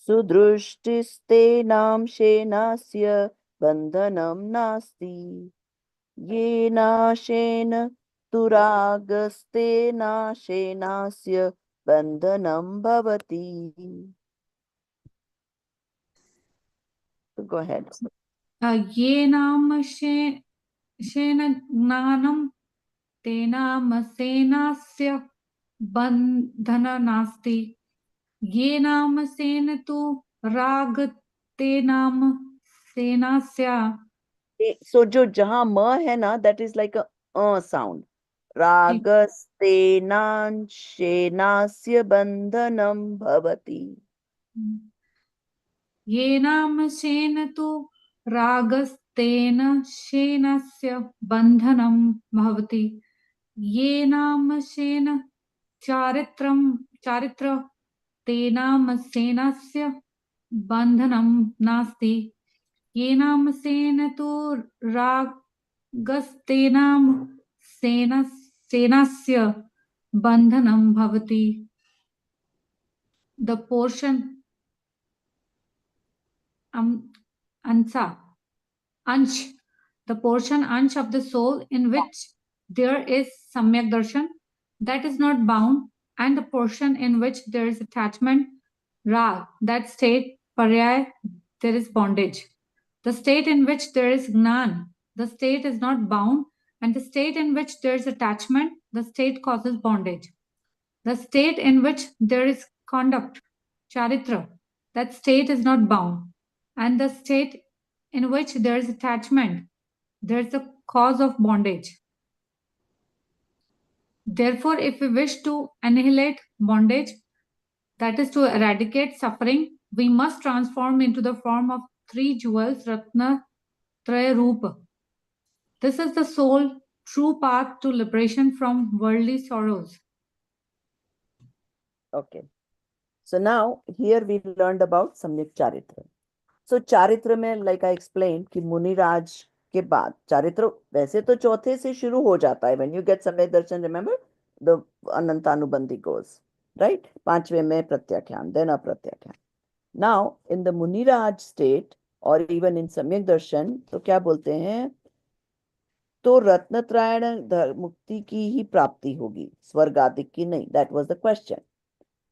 सुदृष्टिस्तेनां शेनास्य बन्धनं नास्ति येनाशेन तुरागस्तेनाशेनास्य बन्धनं भवति. Go ahead. ye naam shena gnanam tenam senasya bandhana nasti ye naam sen tu rag tenam senasya. So जो जहां म है ना, that is like a sound. रागस्तेनांशेनास्य बन्धनं भवति. ये नाम शेन तु रागस्तेन शेनस्य बन्धनं भवति ये नाम शेन चारित्र तेनाम सेनस्य बन्धनं नास्ति ये नाम सेन तु रागस्तेनाम सेनस्य बन्धनं भवति. The portion ansa, ansh, the portion ansh of the soul in which there is samyak darshan, that is not bound, and the portion in which there is attachment, rag, that state, paryay, there is bondage. The state in which there is gnan, the state is not bound, and the state in which there is attachment, the state causes bondage. The state in which there is conduct, charitra, that state is not bound, and the state in which there is attachment, there is a cause of bondage. Therefore, if we wish to annihilate bondage, that is to eradicate suffering, we must transform into the form of three jewels, Ratna Traya Rupa. This is the sole true path to liberation from worldly sorrows. Okay. So now here we learned about Samyak Charitra. So Charitra में like I explained कि मुनिराज के बाद चारित्र वैसे तो चौथे से शुरू हो जाता है. When you get Samyak Darshan, remember the Anantanubandhi goes, right? पांचवे में प्रत्याख्यान, then अप्रत्याख्यान. Now in the Muniraj state or even in Samyak Darshan तो क्या बोलते हैं, तो रत्नत्रायण मुक्ति की ही प्राप्ति होगी, स्वर्ग आदि की नहीं. That was the question.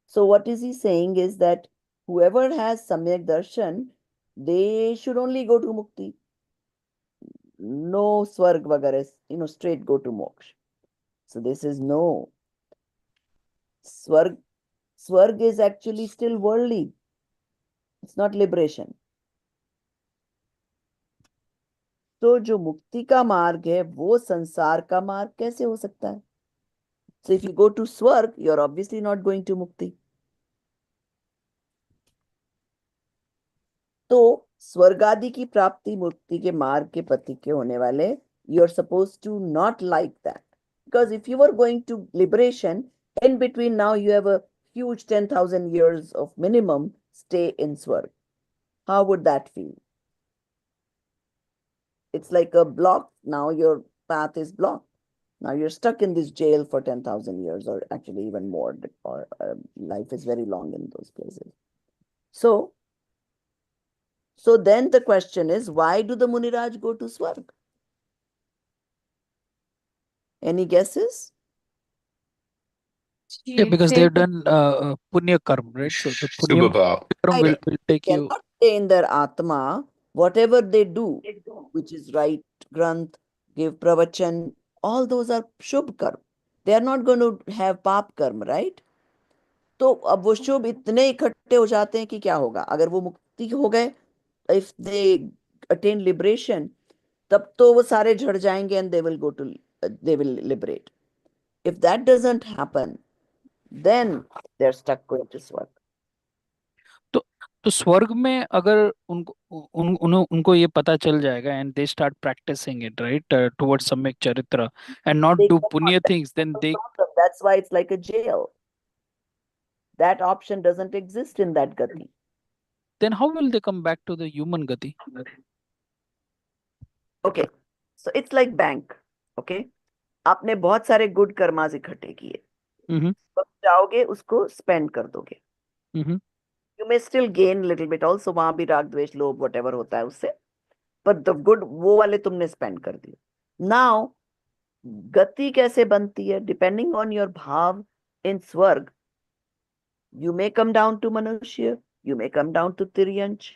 So what is he saying is that whoever has Samyak Darshan, they should only go to Mukti. No Swarg vagara, straight go to Moksha. So this is no. Swarg is actually still worldly. It's not liberation. तो जो मुक्ति का मार्ग है वो संसार का मार्ग कैसे हो सकता है? So if you go to Swarg, you're obviously not going to Mukti. तो स्वर्ग आदि की प्राप्ति मुक्ति के मार्ग के पथिक के होने वाले, you are supposed to not like that, because if you were going to liberation, in between now you have a huge 10,000 years of minimum stay in Swarg. How would that feel? It's like a block. Now your path is blocked. Now you're stuck in this jail for 10,000 years, or actually even more, or life is very long in those places. So then the question is, why do the Muniraj go to Swarg? Any guesses? Yeah, because Say they've done punya karma, right? So the punya Shubha. karma Right. will take you. Cannot say in their Atma, whatever they do, which is write Granth, give pravachan, all those are Shubh karma. They are not going to have Pap karma, right? तो अब वो शुभ इतने इकट्ठे हो जाते हैं कि क्या होगा अगर वो मुक्ति हो गए, इफ दे अटेन लिबरेशन, तब तो वो सारे झड़ जाएंगे and they will liberate. If that doesn't happen, then they're stuck going to स्वर्ग. तो स्वर्ग में अगर उनको ये पता चल जाएगा and they start practicing it, right, towards सम्यक चरित्र and not They do cannot. punya That's things, then the they problem. That's why it's like a jail. That option doesn't exist in that gati. then how will they come back to the human gati? Okay, so it's like bank. Okay, आपने बहुत सारे good karmas इकट्ठे किए, Mm-hmm. तो जाओगे उसको spend कर दोगे. Mm-hmm. You may still gain little bit also, वहां भी राग द्वेष लोभ वट होता है उससे, पर द गुड वो वाले तुमने स्पेंड कर दिए. नाउ गति कैसे बनती है? डिपेंडिंग ऑन योर भाव इन स्वर्ग, you may come down to Manushya, you may come down to Tiryansh.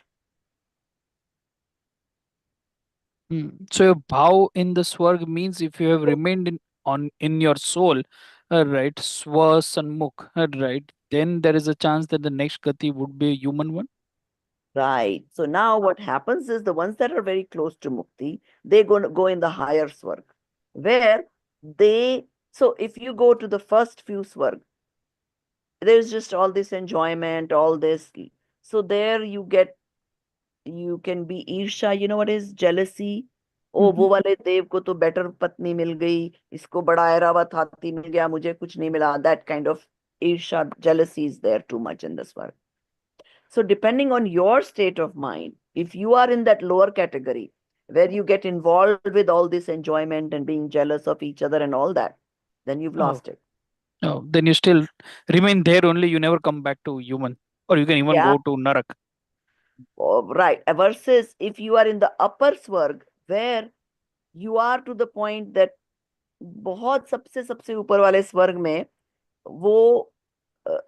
So your bhav in the swarg means if you have remained in your soul, right, swa sanmukh, right, then there is a chance that the next gati would be a human one. Right. So now what happens is the ones that are very close to Mukti, they go in the higher Swarg, where so if you go to the first few Swarg, there's just all this enjoyment, all this. So there you can be Irsha, you know what is jealousy? ओ वो वाले देव को तो better पत्नी मिल गई, इसको बड़ा ऐरावत हाथी मिल गया, मुझे कुछ नहीं मिला. That kind of Irsha, jealousy is there too much in this Swarg. So, depending on your state of mind, if you are in that lower category where you get involved with all this enjoyment and being jealous of each other and all that, then you've Oh, lost it. oh, then you still remain there only. You never come back to human, or you can even Yeah, go to narak. right. Versus if you are in the upper swarg where you are to the point that बहुत सबसे सबसे ऊपर वाले स्वर्ग में वो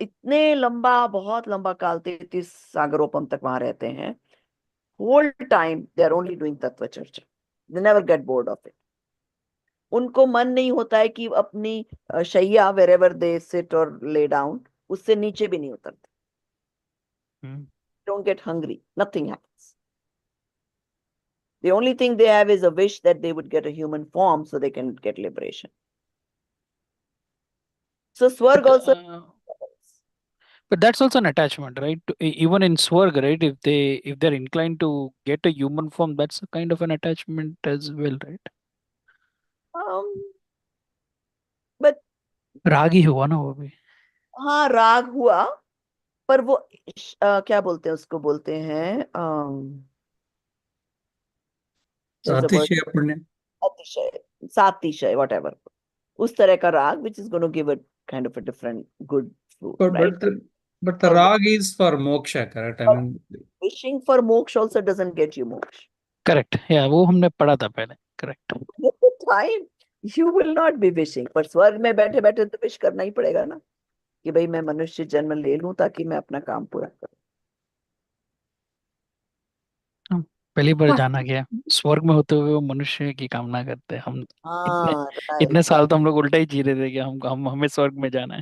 इतने लंबा, बहुत लंबा काल 33 सागरोपम तक वहां रहते हैं. Whole time they are only doing tattva charcha. They never get bored of it. उनको मन नहीं होता है कि अपनी शैया wherever they sit or lay down उससे नीचे भी नहीं उतरते. Don't get hungry. Nothing happens. The only thing they have is a wish that they would get a human form so they can get liberation. So Swarg But, also. but that's also an attachment, right? Even in swarg, right? If they're inclined to get a human form, that's a kind of an attachment as well, right? um, but रागी हुआ ना वो भी. हाँ राग हुआ, पर वो क्या बोलते हैं उसको, बोलते हैं there's a word, अतिशय पुण्य. अतिशय, सातिशय, whatever. उस तरह का राग which is going to give a kind of a different good fruit, right? But the rag is for moksha, correct? I mean, Wishing for moksha also doesn't get you moksha. Correct. Yeah, वो हमने पढ़ा था पहले. Correct. At the time you will not be wishing, पर स्वर्ग में बैठे बैठे तो विश करना ही पड़ेगा ना कि भाई मैं मनुष्य जन्म ले लूं ताकि मैं अपना काम पूरा करूं. पहली बार जाना गया स्वर्ग में होते हुए वो मनुष्य की कामना करते हैं हम. इतने हाँ, इतने right. साल तो हम लोग उल्टा ही जी रहे थे कि हमें स्वर्ग में जाना है.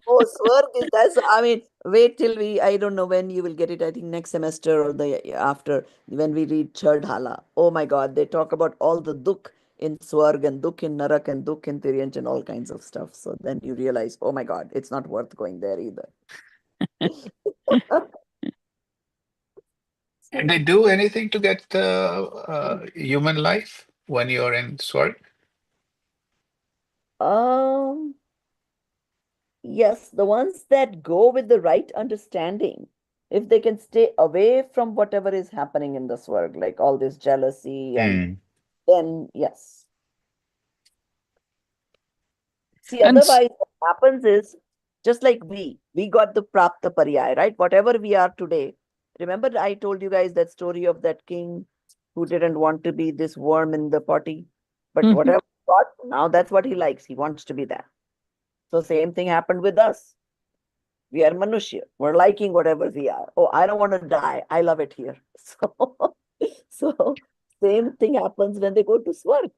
Oh, Swarg is that's, I mean, wait till I don't know when you will get it. I think next semester or the after when we read Chardhala. Oh my God, they talk about all the dukh in Swarg and dukh in Narak and dukh in Tiryanch and all kinds of stuff. So then you realize, oh my God, it's not worth going there either. Did they do anything to get the human life when you're in Swarg? Yes, the ones that go with the right understanding, if they can stay away from whatever is happening in this world, like all this jealousy, and then yes. See, And otherwise, what happens is just like we got the Prapta Pariyay, right? Whatever we are today. Remember, I told you guys that story of that king who didn't want to be this worm in the potty, but Mhm. whatever he got, now that's what he likes. He wants to be that. So same thing happened with us. We are Manushya. We're liking whatever we are. Oh, I don't want to die. I love it here. So same thing happens when they go to Swarg.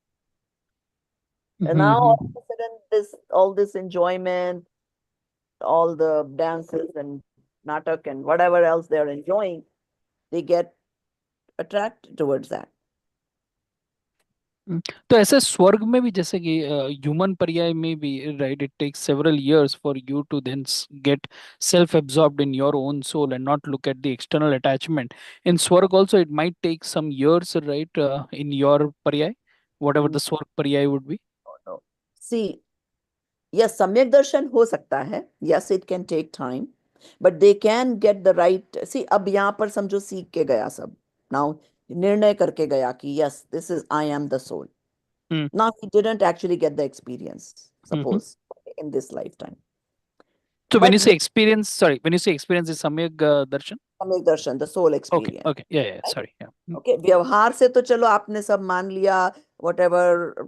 And now all Mhm. of a sudden, all this enjoyment, all the dances and natak and whatever else they're enjoying, they get attracted towards that. तो ऐसे स्वर्ग में भी जैसे कि human पर्याय में भी right it takes several years for you to then get self absorbed in your own soul and not look at the external attachment. In swarg also it might take some years, right, in your paryay, whatever the swarg paryay would be. No. See, yes, samyak darshan हो सकता है. Yes, it can take time, but they can get the right. See, अब यहाँ पर समझो सीख के गया सब. Now निर्णय करके गया कि yes, this is I am the soul. Hmm. Now he didn't actually get the experience, Mhm. suppose, in this lifetime. So when But you say experience, sorry, when you say experience is samyak darshan. samyak darshan, the soul Okay, experience. okay, yeah, sorry, yeah. Okay व्यवहार से तो चलो आपने सब मान लिया whatever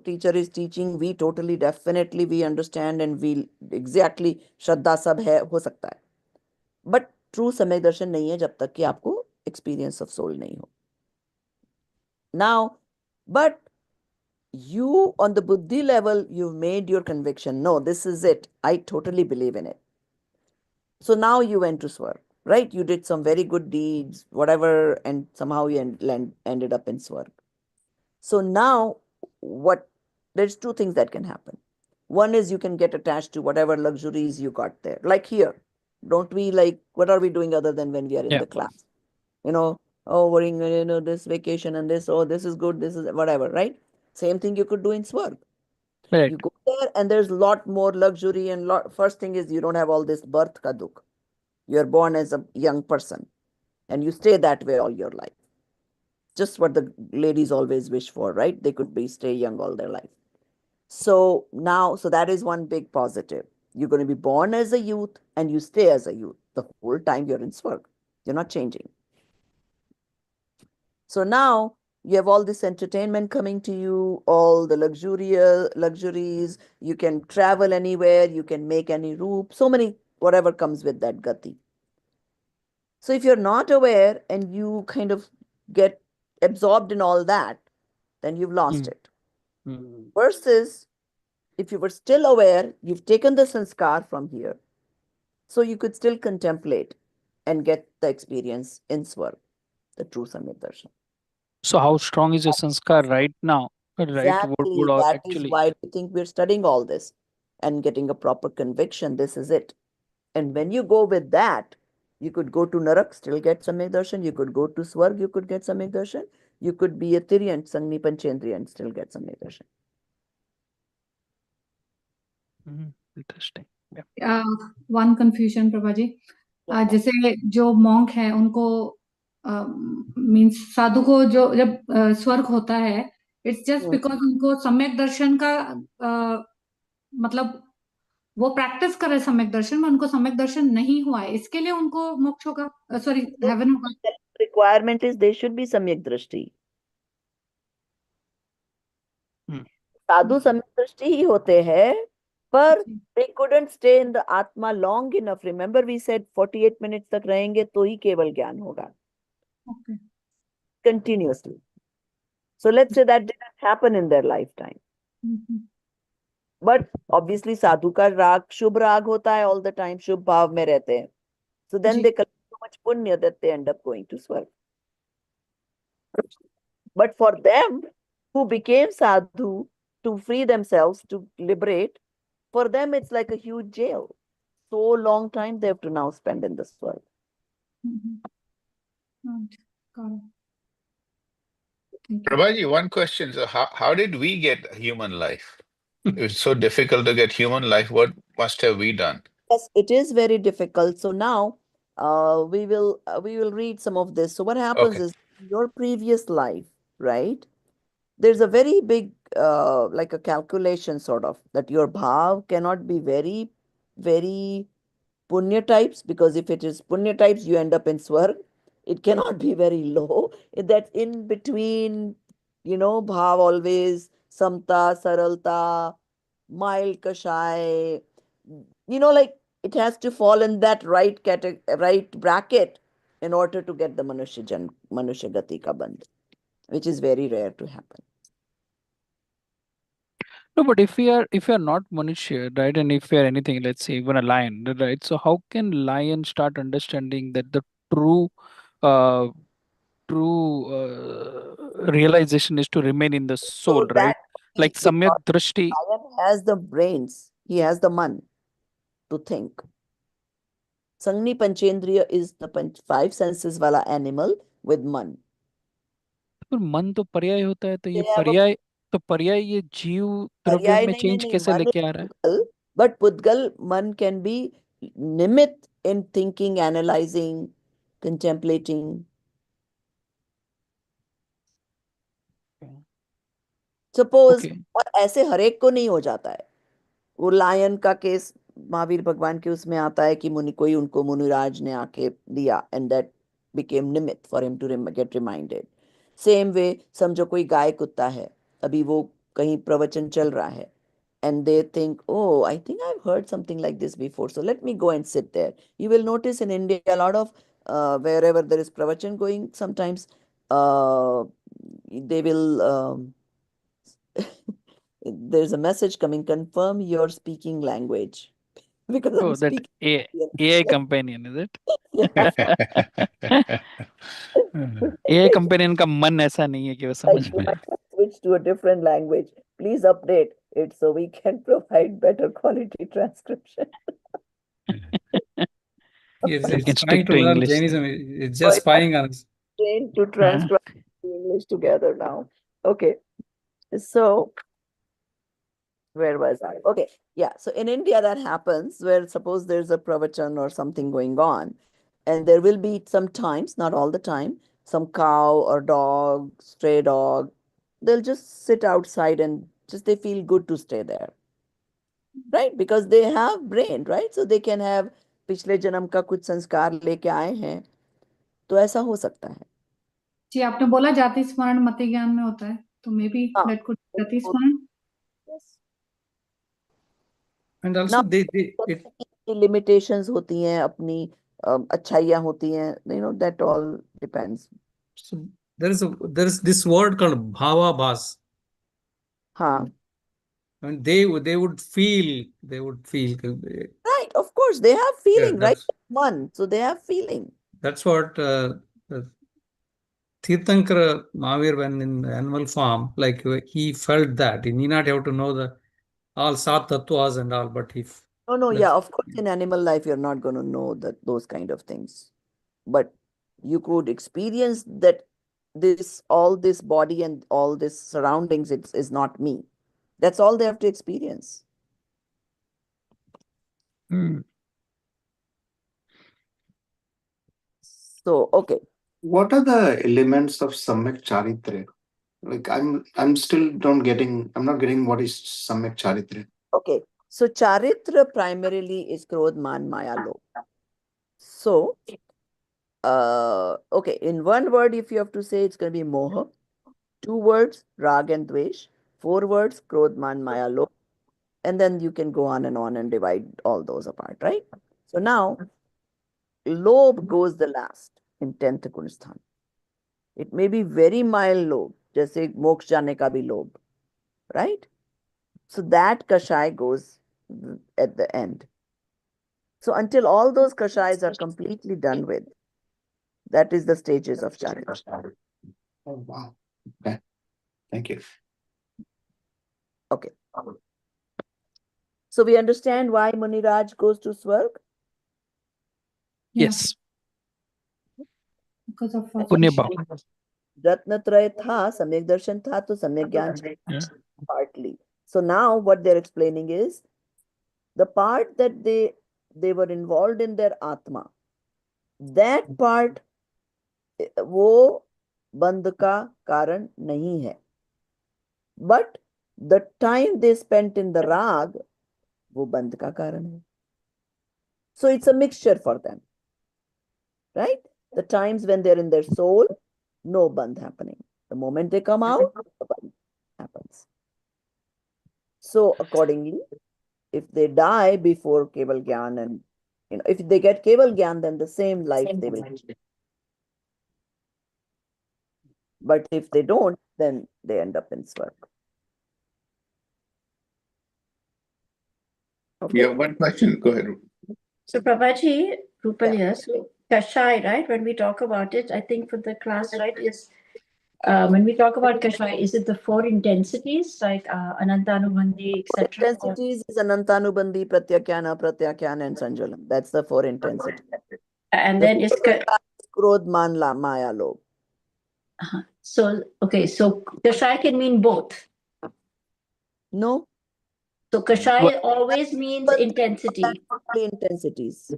teacher is teaching we totally definitely we understand and we exactly श्रद्धा सब है हो सकता है बट ट्रू समय दर्शन नहीं है जब तक कि आपको एक्सपीरियंस ऑफ सोल नहीं हो now but you on the buddhi level you've made your conviction no this is it I totally believe in it so now you went to swarg right you did some very good deeds whatever and somehow you ended up in swarg. So now, what there's two things that can happen. One is you can get attached to whatever luxuries you got there. Like here, don't we like what are we doing other than when we are in Yeah, the class? You know, oh, worrying, this vacation and this, oh, this is good, this is whatever, right? Same thing you could do in Swarg. right. You go there and there's a lot more luxury and first thing is you don't have all this birth kaduk. You're born as a young person and you stay that way all your life just what the ladies always wish for, right? They could be stay young all their life. So now, so that is one big positive. You're going to be born as a youth and you stay as a youth the whole time you're in Swarg. You're not changing. So now you have all this entertainment coming to you, all the luxuries. You can travel anywhere. You can make any roop. So many, whatever comes with that gati. So if you're not aware and you kind of get absorbed in all that, then you've lost Mm. it. Mm. Versus if you were still aware, you've taken the sanskar from here. So you could still contemplate and get the experience in Swarg, the true Samyak Darshan. So how strong is your sanskar right now? Right, would Exactly. all That is actually. why we think we're studying all this and getting a proper conviction. This is it. And when you go with that, you could go to Narak, still get Samyak Darshan. You could go to Swarg, you could get Samyak Darshan. You could be a Tiryant, Sangni Panchendriya and still get Samyak Darshan. Interesting. Yeah. One confusion Prabha ji जैसे जो monk है उनको means साधु को जो जब स्वर्ग होता है इट्स जस्ट बिकॉज उनको सम्यक दर्शन का मतलब वो प्रैक्टिस कर रहे सम्यक दर्शन में उनको सम्यक दर्शन नहीं हुआ है इसके लिए उनको मोक्ष होगा सॉरी हेवन होगा Requirement is they should be Samyak Drishti. साधु सम्यक दृष्टि ही होते हैं पर they couldn't stay in the atma long enough. Remember we said 48 minutes तक रहेंगे तो ही केवल ज्ञान होगा. Okay. Continuously. So let's say that didn't happen in their lifetime. But obviously साधु का राग शुभ राग होता है all the time शुभ भाव में रहते हैं. So then they collect so much punya that they end up going to Swarg. But for them who became sadhu to free themselves, to liberate, for them it's like a huge jail. So long time they have to now spend in this world. Prabhaji, one question. So how did we get human life? It's so difficult to get human life. What must have we done? Yes, it is very difficult. So now we will read some of this. So what happens Okay. is your previous life, right? there's a very big, like a calculation sort of, that your bhav cannot be very, very punya types, because if it is punya types, you end up in swarg. It cannot be very low. That's in between, bhav always, samta, saralta, mild kashai, like it has to fall in that right bracket in order to get the manushya gati ka bandh, which is very rare to happen. No, but if we are not Manushya, right, and if we are anything, let's say even a lion, right? So how can lion start understanding that the true uh realization is to remain in the soul, So right? that Like because Samyak Drishti. lion has the brains, he has the man to think. Sangni Panchendriya is the five senses wala animal with man. पर मन तो पर्याय होता है, तो They ये have a पर्याय ये जीव द्रव्य paryay, में nahi, nahi, चेंज nahi. कैसे Man is लेके आ रहा है? Pudgal, but Pudgal man can be nimit in thinking, analyzing, contemplating. Suppose, Okay. और ऐसे हरेक को नहीं हो जाता है। वो लायन का केस महावीर भगवान के उसमें आता है कि मुनि कोई उनको मुनिराज ने आके दिया, एंड दैट बिकेम निमित्त for him to get reminded. Same way समझो कोई गाय कुत्ता है, अभी वो कहीं प्रवचन चल रहा है, and they think, oh, I think I've heard something like this before, so let me go and sit there. You will notice in India a lot of wherever there is pravachan going, sometimes they will there's a message coming, confirm your speaking language, because I'm Oh, that speaking Indian. AI companion, is Yeah, it? AI companion का मन ऐसा नहीं है कि वो like समझ you पाए. might have switched to a different language. Please update it so we can provide better quality transcription. It's Can trying stick to to learn English. Jainism. It's So just it has spying on us. trained to हाँ. transcribe English together now. Okay, so where was I? Okay, yeah. So in India, that happens where suppose there's a pravachan or something going on, and there will be sometimes, not all the time, some cow or dog, stray dog, they'll just sit outside and just they feel good to stay there, right? Because they have brain, right? So they can have पिछले जन्म का कुछ संस्कार लेके आए हैं, तो ऐसा हो सकता है। जी आपने बोला जाति स्मरण मति ज्ञान में होता है, तो मे बी हाँ, दैट कुड जाति स्मरण। yes. And Now, also it की limitations होती हैं अपनी, अच्छाइयाँ होती हैं, that all depends. so there is this word called bhava bhas. हाँ, I mean, they would feel. right, of course, they have Yeah, feeling, right? that's One, so they have feeling. that's what Tirthankara Mahavir, when in animal form, like he felt that he need not have to know the all sat tattvas and all, but No, yeah, that's of course, in animal life, you're not going to know those kind of things, but you could experience that all this body and all this surroundings, is not me. That's all they have to experience. Hmm. So, okay. What are the elements of Samyak Charitra? Like I'm still don't getting I'm not getting what is Samyak Charitra. Okay, so charitra primarily is krodh, man, maya, lobh. So, okay, in one word, if you have to say, it's going to be moha. Two words, rag and dvesh. Four words, krodh, man, maya, lobh. And then you can go on and divide all those apart, right? So now, lobh goes the last in 10th Gunsthan. It may be very mild lobh, जैसे मोक्ष जाने का भी lobh, right? So that kashai goes at the end. So until all those kashais are completely done with, that is the stages of charitra. Oh wow. Okay. Thank you. Okay. So we understand why Muniraj goes to Swarg? Yeah, Yes. because of पुण्य भाव. Ratnatraya tha, Samyak Darshan tha, to Samyak Gyan Yeah. partly. So now what they're explaining is the part that they were involved in their Atma, that part, वो बंध का कारण नहीं है. But the time they spent in the rag, वो बंध का कारण है. So it's a mixture for them, right? The times when they're in their soul, no bandh happening. The moment they come out, the bandh happens. So accordingly, if they die before Keval Gyan and if they get Keval Gyan, then the same life they will. But if they don't, then they end up in Swarg. Okay. Yeah, one question. Go ahead. So Prabhaji, Rupal Yeah. here. So Kashai, right? When we talk about it, I think for the class, right, is when we talk about Kashai, is it the 4 intensities like Anantanubandhi, etc.? Intensities is Anantanubandhi, Pratyakyan, Apratyakyan, and Sanjalam. That's the 4 intensities. And The then is Krodh, Man, Maya, Lobh. so okay. So Kashai can mean both. No. So Kashai always means intensity. Only intensities.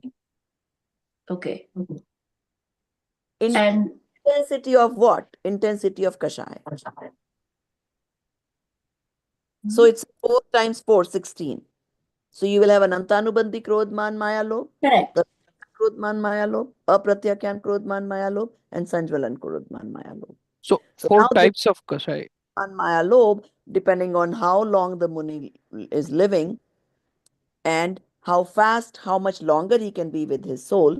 Okay. And intensity of what? Intensity of Kashai. So it's 4 times 4, 16. So you will have Anantanubandhi Krodhman Maya Lobh. Correct. Krodhman Maya Lobh, Apratyakyan Krodhman Maya Lobh, and Sanjvalan Krodhman Maya Lobh. So 4 types of Kashai. On Maya Lobh, depending on how long the Muni is living and how fast, how much longer he can be with his soul,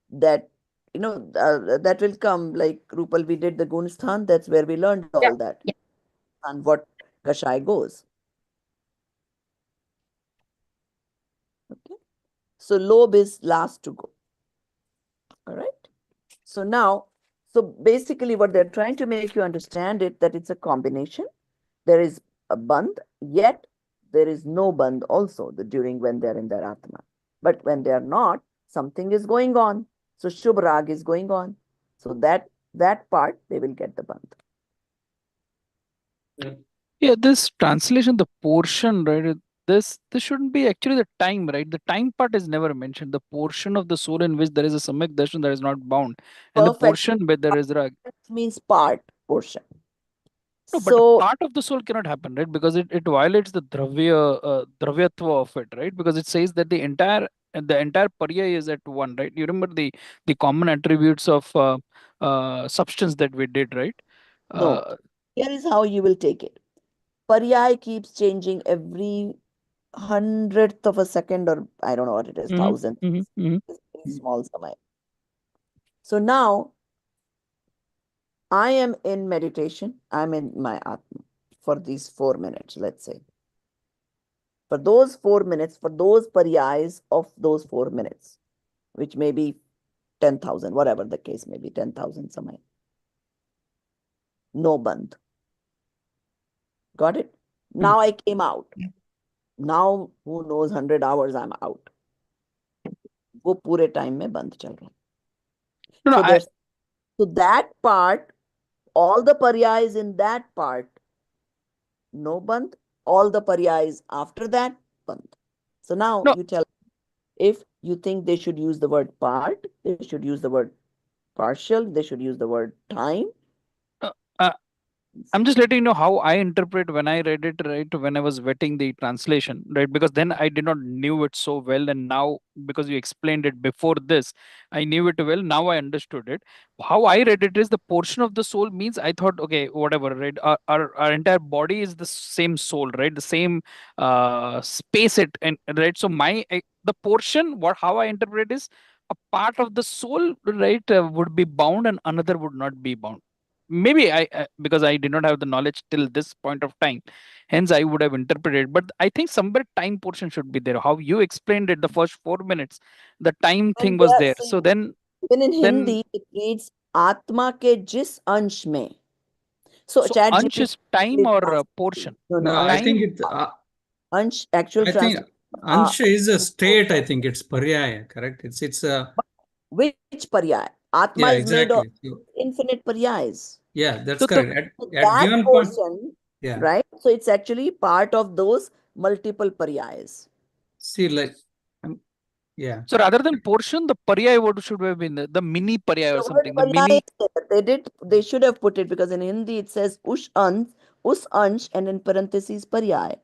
that that will come. Like Rupal, we did the Gunsthan, that's where we learned all that. Yeah. And what Kashai goes. Okay. So Lobh is last to go. All right. So now, so basically what they're trying to make you understand it, that it's a combination. There is a bandh, yet there is no bandh also during when they're in their Atma. But when they are not, something is going on. So Shubh Rag is going on. So that part, they will get the bandh. Yeah, this translation, the portion, right? This shouldn't be actually the time, right? The time part is never mentioned. The portion of the soul in which there is a Samyak Darshan that is not bound, and the Perfect. portion where there is Rag. Means part, portion. No, but So part of the soul cannot happen, right? Because it violates the dravyatva of it, right? Because it says that the entire parya is at one, right? You remember the common attributes of substance that we did, right? no, here is how you will take it. Paryay keeps changing every 100th of a second, or I don't know what it is, 1,000. It's very small samay. So now I am in meditation. I'm in my Atma for these 4 minutes, let's say. For those 4 minutes, for those paryais of those 4 minutes, which may be 10,000, whatever the case may be, 10,000 samay. No bandh. Got it? Now I came out. Now, who knows, 100 hours I'm out. वो पूरे time में बंद चल रहा है. So that part, all the paryais in that part, no bandh. All the paryais after that, bandh. So now you tell, if you think they should use the word part, they should use the word partial, they should use the word time. I'm just letting you know how I interpret when I read it, right? When I was vetting the translation, right? Because then I did not knew it so well, and now because you explained it before this, I knew it well. Now I understood it. How I read it is the portion of the soul means I thought, okay, whatever, right? Our entire body is the same soul, right? The same space it, and right. So the portion, how I interpret is a part of the soul, right, would be bound and another would not be bound. Maybe because I did not have the knowledge till this point of time, hence I would have interpreted, but I think somewhere time portion should be there. How you explained it, the first 4 minutes, the time thing was there. So then even in Hindi it reads Atma ke jis ansh mein. So ansh is time or portion? No, I think it's ansh, actual translation. Ansh is a state. I think it's paryaya, correct? It's a which paryay? Atma is exactly. made of infinite paryais. Yeah, that's correct. At that given portion, point, right? So it's actually part of those multiple paryais. See, like, So rather than portion, the paryay word should have been the mini paryay or something. The mini. They should have put it, because in Hindi it says ush ant, us ansh and in parentheses paryay.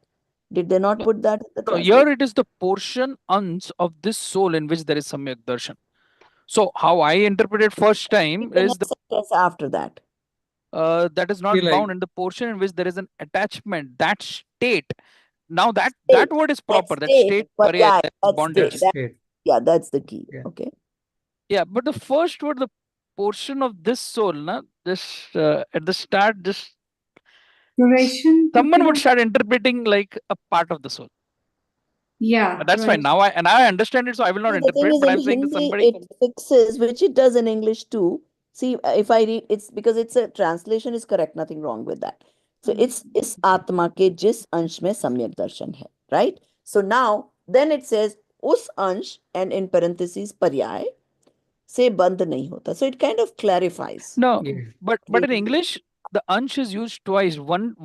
Did they not No, put that in the no, translation? here it is the portion uns of this soul in which there is Samyak Darshan. So how I interpreted first time The is next sentence after that. that is Be not like bound in the portion in which there is an attachment, that state. Now that State. word is That proper, that state, state paryay, paryay, that is that's bondage. state. that's it. Yeah, that's the key. Yeah. Okay. Yeah, but the first word, the portion of this soul, na, just at the start, just Duration, someone would Prithviraj? start interpreting like a part of the soul. Yeah, But that's fine. right. Now I understand it, so I will not See, the thing interpret. is, But in I'm saying that Hindi, somebody. it fixes, which it does in English too. See, if I read, it's because it's a translation is correct, nothing wrong with that. So it's इस आत्मा के जिस अंश में सम्यक दर्शन है, right? So now, then it says उस अंश and in parentheses पर्याय से बंध नहीं होता. So it kind of clarifies. No, Yeah. but in English, the ansh is used twice. One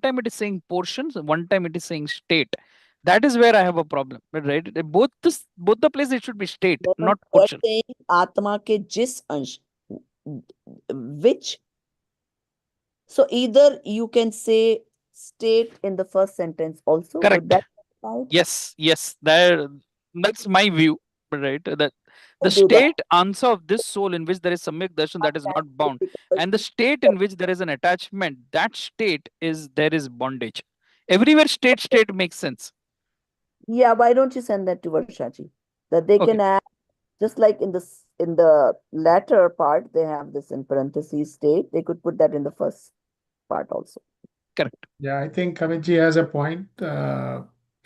time it is saying portions, one time it is saying state. That is where I have a problem, right? Both the places it should be state, No, no, not they're portion. saying आत्मा के जिस अंश, which. So either you can say state in the first sentence also. Would Correct. that be right? Yes. That's my view, right? That the Do that. state answer of this soul in which there is samyak darshan, that is not bound, Because and the state in which there is an attachment, that state is there is bondage. Everywhere state makes sense. yeah, why don't you send that to Varshaji? That they Okay, can add, just like in the latter part, they have this in parentheses state. They could put that in the first part also. correct. Yeah, I think Kavitji has a point.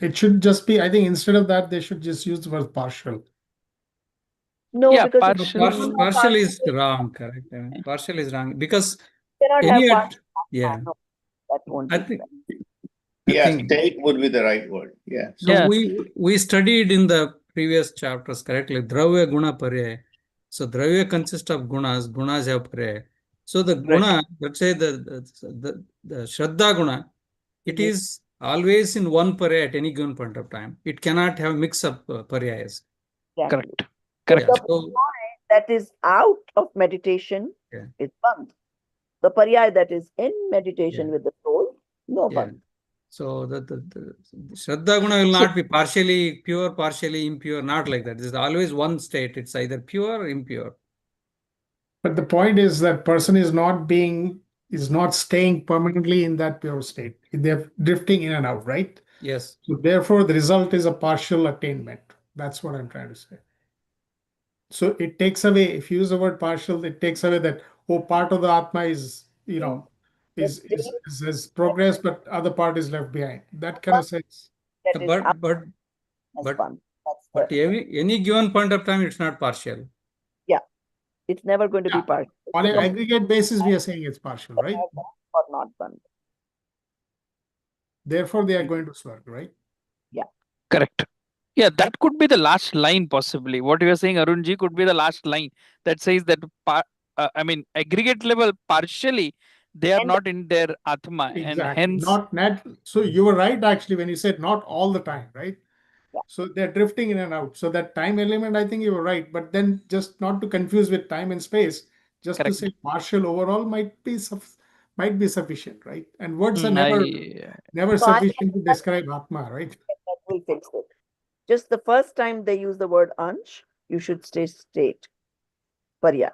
It should just be, I think instead of that, they should just use the word partial. No, Yeah, because No, partial. partial is wrong, correct? I mean, partial is wrong because you cannot have any partial. yeah, No, that won't I be think correct. I Yeah, think state would be the right word. Yeah. so. Yeah. We studied in the previous chapters correctly Dravya Guna Paryay. So Dravya consists of gunas. Gunas have paryay. So the guna, let's say the Shraddha Guna, it is always in one paryay at any given point of time. It cannot have mix-up paryayas. Exactly. Correct. So Correct. the So paryay that is out of meditation Yeah. is bandh. The paryay that is in meditation Yeah. with the soul, no yeah. bandh. So the Shraddha Guna will not be partially pure, partially impure, not like that. This is always one state. It's either pure or impure. But the point is that person is not staying permanently in that pure state. They're drifting in and out, right? Yes. So therefore, the result is a partial attainment. That's what I'm trying to say. So it takes away, if you use the word partial, it takes away that, part of the Atma is, is progress, but other part is left behind. That kind of sense. That is out But as but bandh. That's but the, any given point of time, it's not partial. yeah, it's never going to be Yeah. partial. On It's an aggregate basis, we are saying it's partial, right? or not bandh. Therefore, they are going to swerve, right? Correct. Yeah, that could be the last line possibly. What you are saying, Arunji, could be the last line that says that, I mean, aggregate level partially, they are And not in their Atma, and Exactly. hence, Not. So you were right actually when you said not all the time, right? Yeah. So they're drifting in and out. So that time element, I think you were right. But then just not to confuse with time and space, just correct. to say partial overall might be sufficient, right? And words are never So I sufficient to describe Atma, right? that will fix it. Just the first time they use the word ansh, you should say state. पर्याय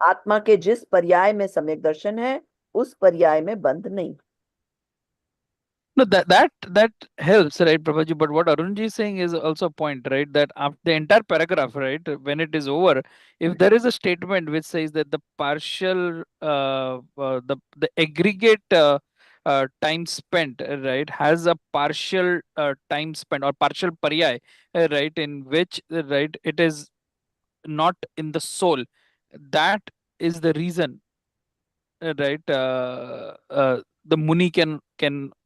आत्मा के जिस पर्याय में सम्यक दर्शन है उस पर्याय में बंध नहीं. No, that helps, right, Prabhaji? But what Arunji is saying is also a point, right? That after the entire paragraph, right, when it is over, if there is a statement which says that the partial, the aggregate time spent, right, has a partial time spent or partial paryay, right, in which, right, it is not in the soul. That is the reason, right? The Muni can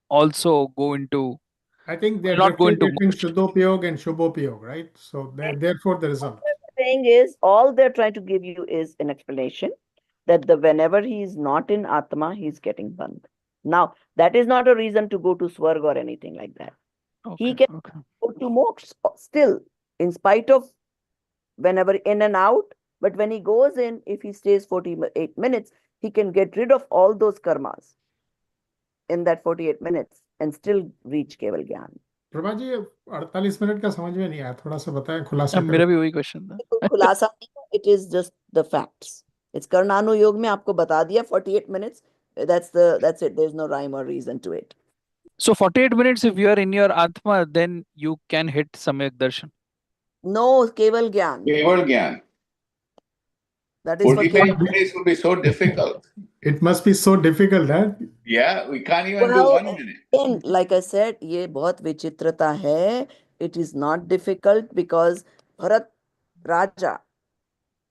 also go into, I think they're will not go drifting into between much. Shuddhopayog and Shubhopayog, right? So therefore the result. The thing is, all they're trying to give you is an explanation that whenever he is not in Atma, he's getting bandh. Now, that is not a reason to go to Swarg or anything like that. He can go to moksha still, in spite of whenever in and out. But when he goes in, if he stays 48 minutes, he can get rid of all those karmas in that 48 minutes and still reach Keval Gyan. Prabha ji 48 minute का समझ में नहीं आया, थोड़ा सा बताएं, खुलासा मेरा करें। भी वही क्वेश्चन था। खुलासा नहीं, it is just the facts. It's Karnanu Yog में आपको बता दिया 48 minutes. That's it. There's no rhyme or reason to it. So 48 minutes, if you are in your Atma, then you can hit Samyak Darshan. No, Keval Gyan. Keval Gyan. That is for 48 minutes would be so difficult. It must be so difficult, huh? Yeah, we can't even do Well, 1 minute. again, like I said, ये बहुत विचित्रता है. It is not difficult because Bharat Raja,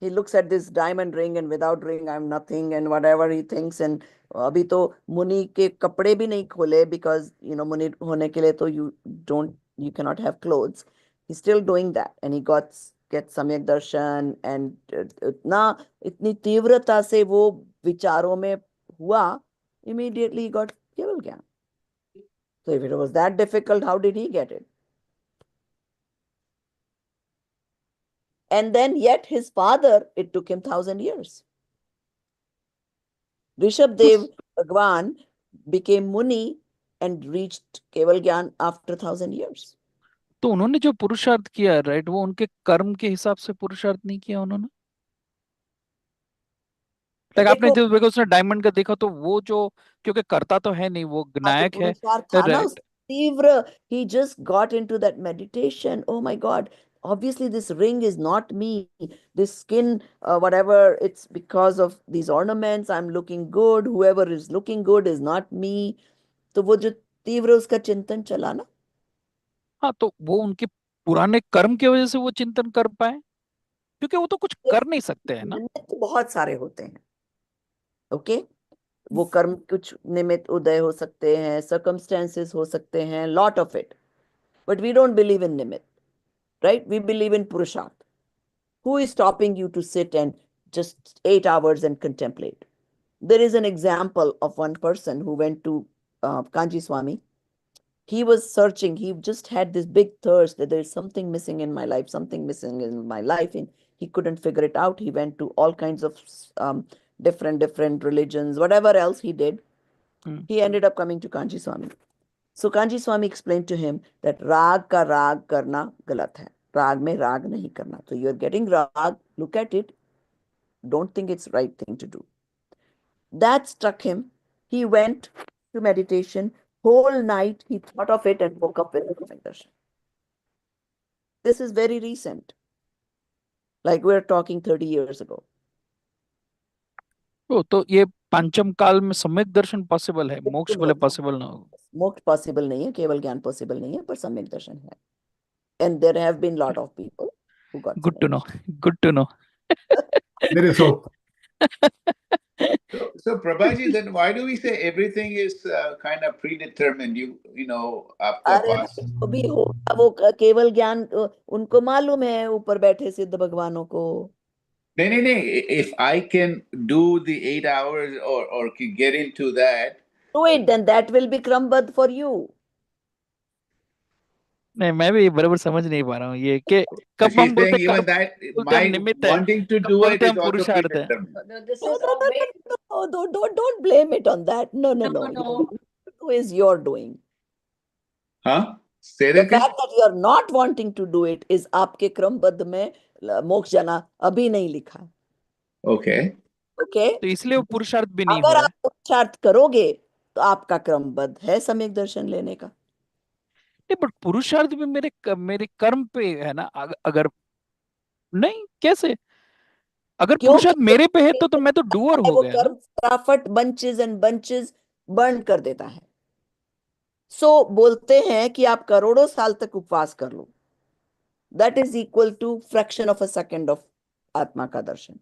he looks at this diamond ring and without ring I'm nothing and whatever he thinks. And अभी तो मुनि के कपड़े भी नहीं खोले because मुनि होने के लिए तो you cannot have clothes. He's still doing that and he gets Samyak Darshan and इतनी तीव्रता से वो विचारों में हुआ, immediately he got Keval Gyan. So if it was that difficult, how did he get it? And then yet his father, it took him 1,000 years. Rishabdev Bhagwan became Muni and reached Keval Gyan after 1,000 years. तो उन्होंने जो पुरुषार्थ किया, right, वो उनके कर्म के हिसाब से पुरुषार्थ नहीं किया उन्होंने। लाइक आपने देखो, जो देखो उसने डायमंड का देखा तो वो जो, क्योंकि करता तो है नहीं, वो तो नायक है, पुरुषार्थ था ना राइट। तीव्र. He just got into that meditation. Oh my God. Obviously, this ring is not me. This skin, whatever, it's because of these ornaments. I'm looking good. Whoever is looking good is not me. तो वो जो तीव्र उसका चिंतन चला ना, हाँ, तो वो उनके पुराने कर्म की वजह से वो चिंतन कर पाए, क्योंकि वो तो कुछ कर नहीं सकते हैं ना। निमित्त बहुत सारे होते हैं. ओके, वो कर्म कुछ निमित्त उदय हो सकते हैं, circumstances हो सकते हैं, lot of it. But we don't believe in nimit, right? We believe in purusharth. Who is stopping you to sit and just 8 hours and contemplate? There is an example of one person who went to Kanji Swami. He was searching. He just had this big thirst that there's something missing in my life, something missing in my life, and he couldn't figure it out. He went to all kinds of different religions, whatever else he did. He ended up coming to Kanji Swami. So Kanji Swami explained to him that rag ka rag karna galat hai. Rag mein rag nahi karna. So you're getting rag, look at it. Don't think it's right thing to do. That struck him. He went to meditation. Whole night he thought of it and woke up with Samyak Darshan. This is very recent. Like we're talking 30 years ago. तो ये पंचम काल में सम्यक दर्शन possible है, मोक्ष वाले possible ना हो। मोक्ष पॉसिबल नहीं है, केवल ज्ञान पॉसिबल नहीं है, पर सम्यक दर्शन है. And there have been lot of people who got good to know, good to know. There is hope. So Prabhaji, then why do we say everything is kind of predetermined? आपका अरे past. जो भी होगा वो केवल ज्ञान उनको मालूम है, ऊपर बैठे सिद्ध भगवानों को. नहीं, if I can do the 8 hours or can get into that. Do it, then that will be क्रमबद्ध for you. नहीं, मैं भी बराबर समझ नहीं पा रहा हूँ ये कि कब हम She's बोलते saying हैं कर्म, even that बोलते हैं हम my निमित्त है, wanting to कब do it बोलते हैं is हम also पुरुषार्थ है। predetermined. No, this No, is no, no, always no, don't blame it on that. No. no. Who is your doing? Huh? Say The that again? fact that you are not wanting to do it is आपके क्रमबद्ध में मोक्ष जाना अभी नहीं लिखा. Okay. Okay? तो इसलिए वो पुरुषार्थ भी नहीं अगर हुआ है। आप पुरुषार्थ करोगे तो आपका क्रमबद्ध है सम्यक दर्शन लेने का. नहीं, बट पुरुषार्थ भी मेरे कर्म पे है ना। अगर नहीं, कैसे? अगर पुरुषार्थ मेरे पे है तो मैं तो डूअर हो वो गया ना। कर्म फटाफट बंचेस एंड बंचेस बर्न कर देता है. सो बोलते हैं कि आप करोड़ों साल तक उपवास कर लो, that is equal to fraction of a second ऑफ आत्मा का दर्शन.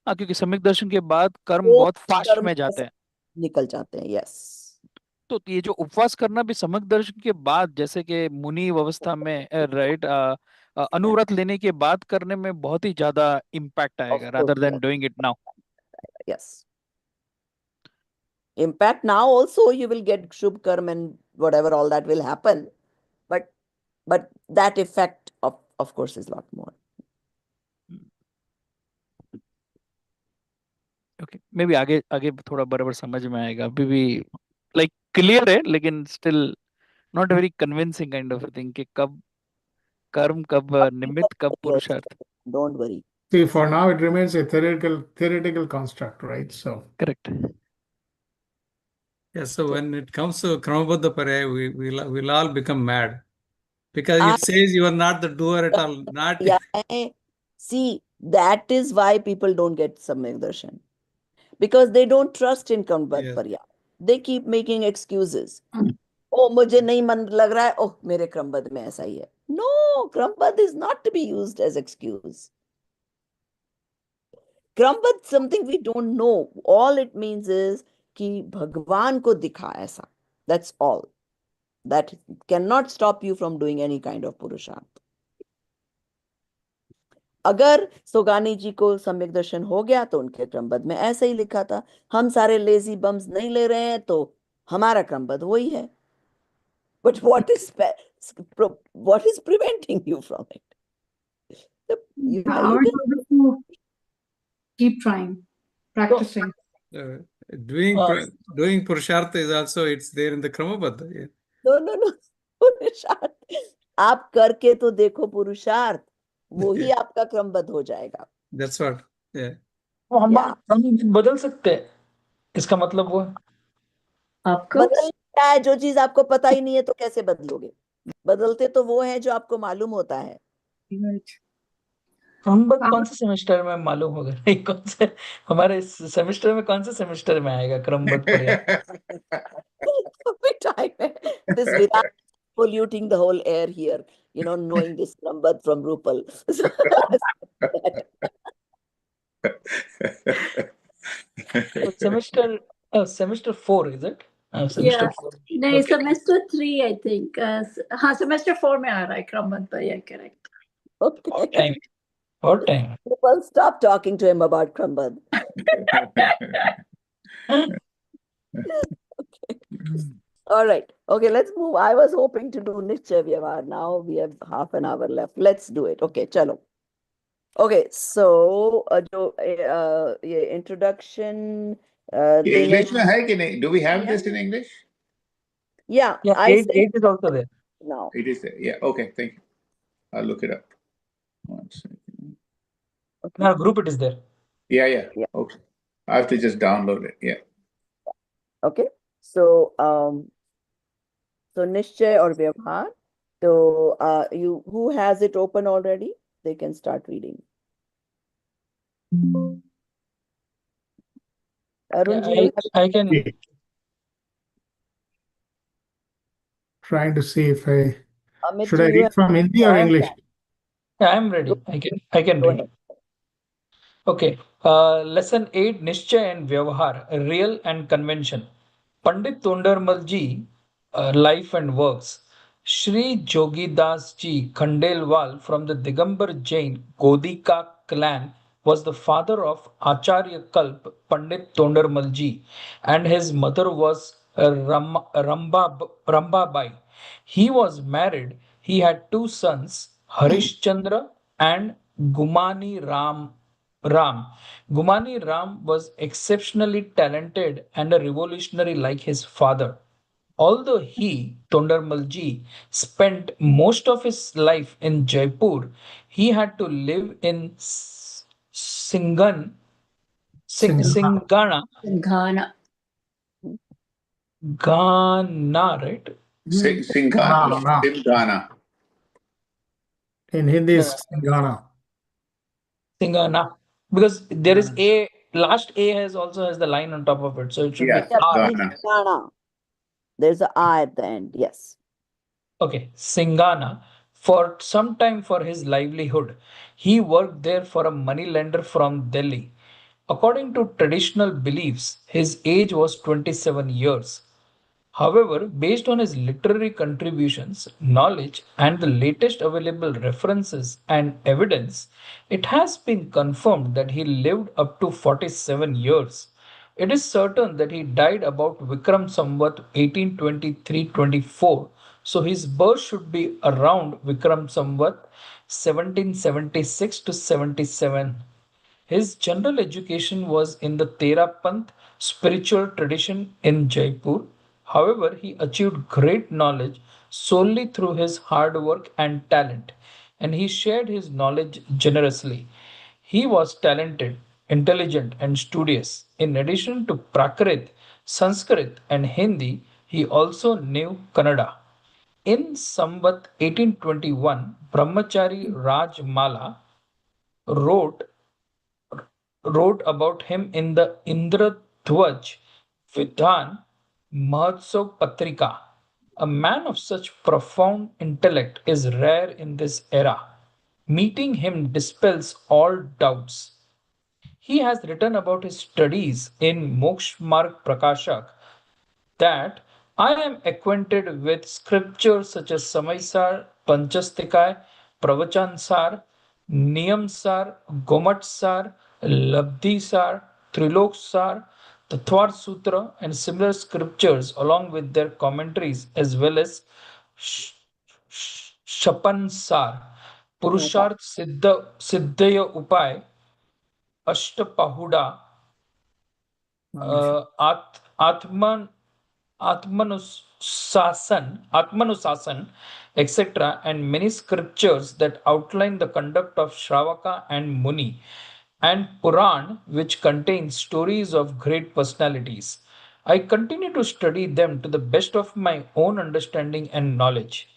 हाँ, क्योंकि सम्यक दर्शन के बाद कर्म वो बहुत फास्ट कर्म में जाते हैं। निकल जाते हैं. यस. तो ये जो उपवास करना भी सम्यक दर्शन के बाद, जैसे कि मुनि अवस्था में, राइट, अनुव्रत लेने के बाद करने में बहुत ही ज्यादा इम्पैक्ट आएगा rather than doing it now. Yes. In fact, now also you will get Shubh Karma and whatever, all that will happen. But that effect of course is a lot more. Okay. May be आगे आगे थोड़ा बराबर समझ में आएगा, अभी भी like clear है लेकिन still not very convincing kind of thing कि कब कर्म, कब निमित्त, कब पुरुषार्थ। Don't worry. See, for now it remains a theoretical construct, right? So correct. Yeah, so when it comes to Kramabadha Paraya, we'll all become mad because it says you are not the doer at all. Not Yeah. See, that is why people don't get Samyak Darshan. Because they don't trust in Kambad Yes. Parya. They keep making excuses. Oh, मुझे नहीं मन लग रहा है, oh, मेरे क्रमबद्ध में ऐसा ही है. No, क्रमबद्ध is not to be used as excuse. क्रमबद्ध something we don't know. All it means is कि भगवान को दिखा ऐसा. That's all. That cannot stop you from doing any kind of पुरुषार्थ. अगर सोगानी जी को सम्यक दर्शन हो गया तो उनके क्रमबद्ध में ऐसे ही लिखा था. हम सारे लेजी बम्स नहीं ले रहे हैं तो हमारा क्रमबद्ध वही है. But what is preventing you from it? You Our can job is to keep trying, practicing. doing doing Purushartha is also it's there in the Kramabadha. Yeah. no पुरुषार्थ आप करके तो देखो पुरुषार्थ वही आपका क्रमबद्ध हो जाएगा. That's what. Yeah. तो Yeah. हम बदल सकते हैं, इसका मतलब वो है। आपको बदलता है जो चीज आपको पता ही नहीं है तो कैसे बदलोगे. बदलते तो वो है जो आपको मालूम होता है. हम कौन से सेमेस्टर में मालूम होगा, नहीं कौन से हमारे सेमेस्टर में, कौन से सेमेस्टर में आएगा क्रमबद्ध पर्याय? This Virat polluting the whole air here, knowing this number from Rupal. Semester 4 is it? Yeah. नहीं, Okay. semester 3 I think. हाँ, semester 4 में आ रहा है क्रमबद्ध पर्याय, correct. Okay. What time? Rupal, stop talking to him about Krambad. Okay. All right. Okay, let's move. I was hoping to do Nischay Vyavahar. Now we have half an hour left. Let's do it. Okay, chalo. Okay, so ये introduction English में है कि नहीं? Do we have this in English? Yeah, Yeah, I eight said is also there. now. It is there. Yeah. Okay. Thank you. I'll look it up. 1 second. No, group it is there. Yeah. Yeah. Okay. I have to just download it. Yeah. Okay. So Nischay or Vyavahar. So who has it open already? They can start reading. Arun ji, I can. trying to see if I Amit should ji, I you read have from Hindi or English? Yeah, I'm ready. I can Go read. ahead. Okay. Lesson 8, Nischay and Vyavahar, Real and Convention. Pandit Tondarmal ji, Life and Works. Shri Jogidas ji Khandelwal from the Digambar Jain Godika clan was the father of Acharya Kalp Pandit Tondarmal ji, and his mother was Rambabai. He was married. He had two sons, Harishchandra and Gumani Ram. Gumani Ram was exceptionally talented and a revolutionary like his father. Although he, Tondarmalji, spent most of his life in Jaipur, he had to live in Singana, Ghana. Ghana, right? Singhana. Singhana. In Hindi, No, it's Ghana. Singana. Because there is A, last A also has the line on top of it. So it should Yes, be R. Ghana. Ghana. There's a I at the end. Yes. Okay, Singana. For some time for his livelihood, he worked there for a moneylender from Delhi. According to traditional beliefs, his age was 27 years. However, based on his literary contributions, knowledge, and the latest available references and evidence, it has been confirmed that he lived up to 47 years. It is certain that he died about Vikram Samvat 1823-24, so his birth should be around Vikram Samvat 1776 to 77. His general education was in the Therapant spiritual tradition in Jaipur. However, he achieved great knowledge solely through his hard work and talent, and he shared his knowledge generously. He was talented, intelligent, and studious. In addition to Prakrit, Sanskrit, and Hindi, he also knew Kannada. In Samvat 1821, Brahmachari Rajmala wrote wrote about him in the Indradhwaj Vidhan Mahotsav Patrika. A man of such profound intellect is rare in this era. Meeting him dispels all doubts. He has written about his studies in Mokshmarg Prakashak that I am acquainted with scriptures such as Samaisar, Panchastikay, Pravachan Niyamsar, Gomatsar, Labdhisar, Triloksar, Tattvar Sutra, and similar scriptures along with their commentaries as well as Shapansar, Purusharth Siddhaya Upay, Ashtapahuda, Atman Atmanusasan, etc., and many scriptures that outline the conduct of Shravaka and Muni, and Puran, which contains stories of great personalities. I continue to study them to the best of my own understanding and knowledge.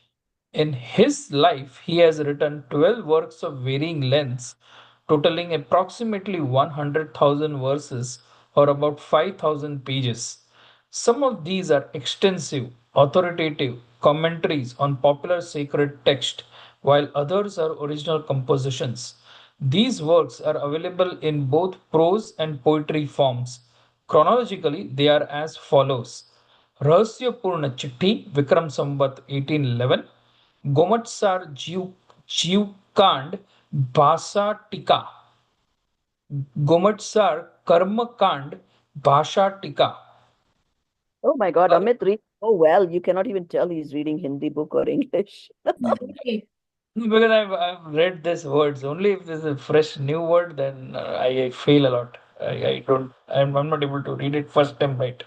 In his life, he has written 12 works of varying lengths, totaling approximately 100,000 verses or about 5,000 pages. Some of these are extensive, authoritative commentaries on popular sacred text, while others are original compositions. These works are available in both prose and poetry forms. Chronologically, they are as follows. Rahasyapurna Chitti, Vikram Sambat 1811, Gomatsar Jiv Bhasa Tika, Gomatsar Karmakand Bhasha Tika. Oh my God, Uh, Amit reads so well. You cannot even tell he's reading Hindi book or English. Okay. because I've read these words. Only if there's a fresh new word, then I fail a lot. I don't, I'm not able to read it first time right.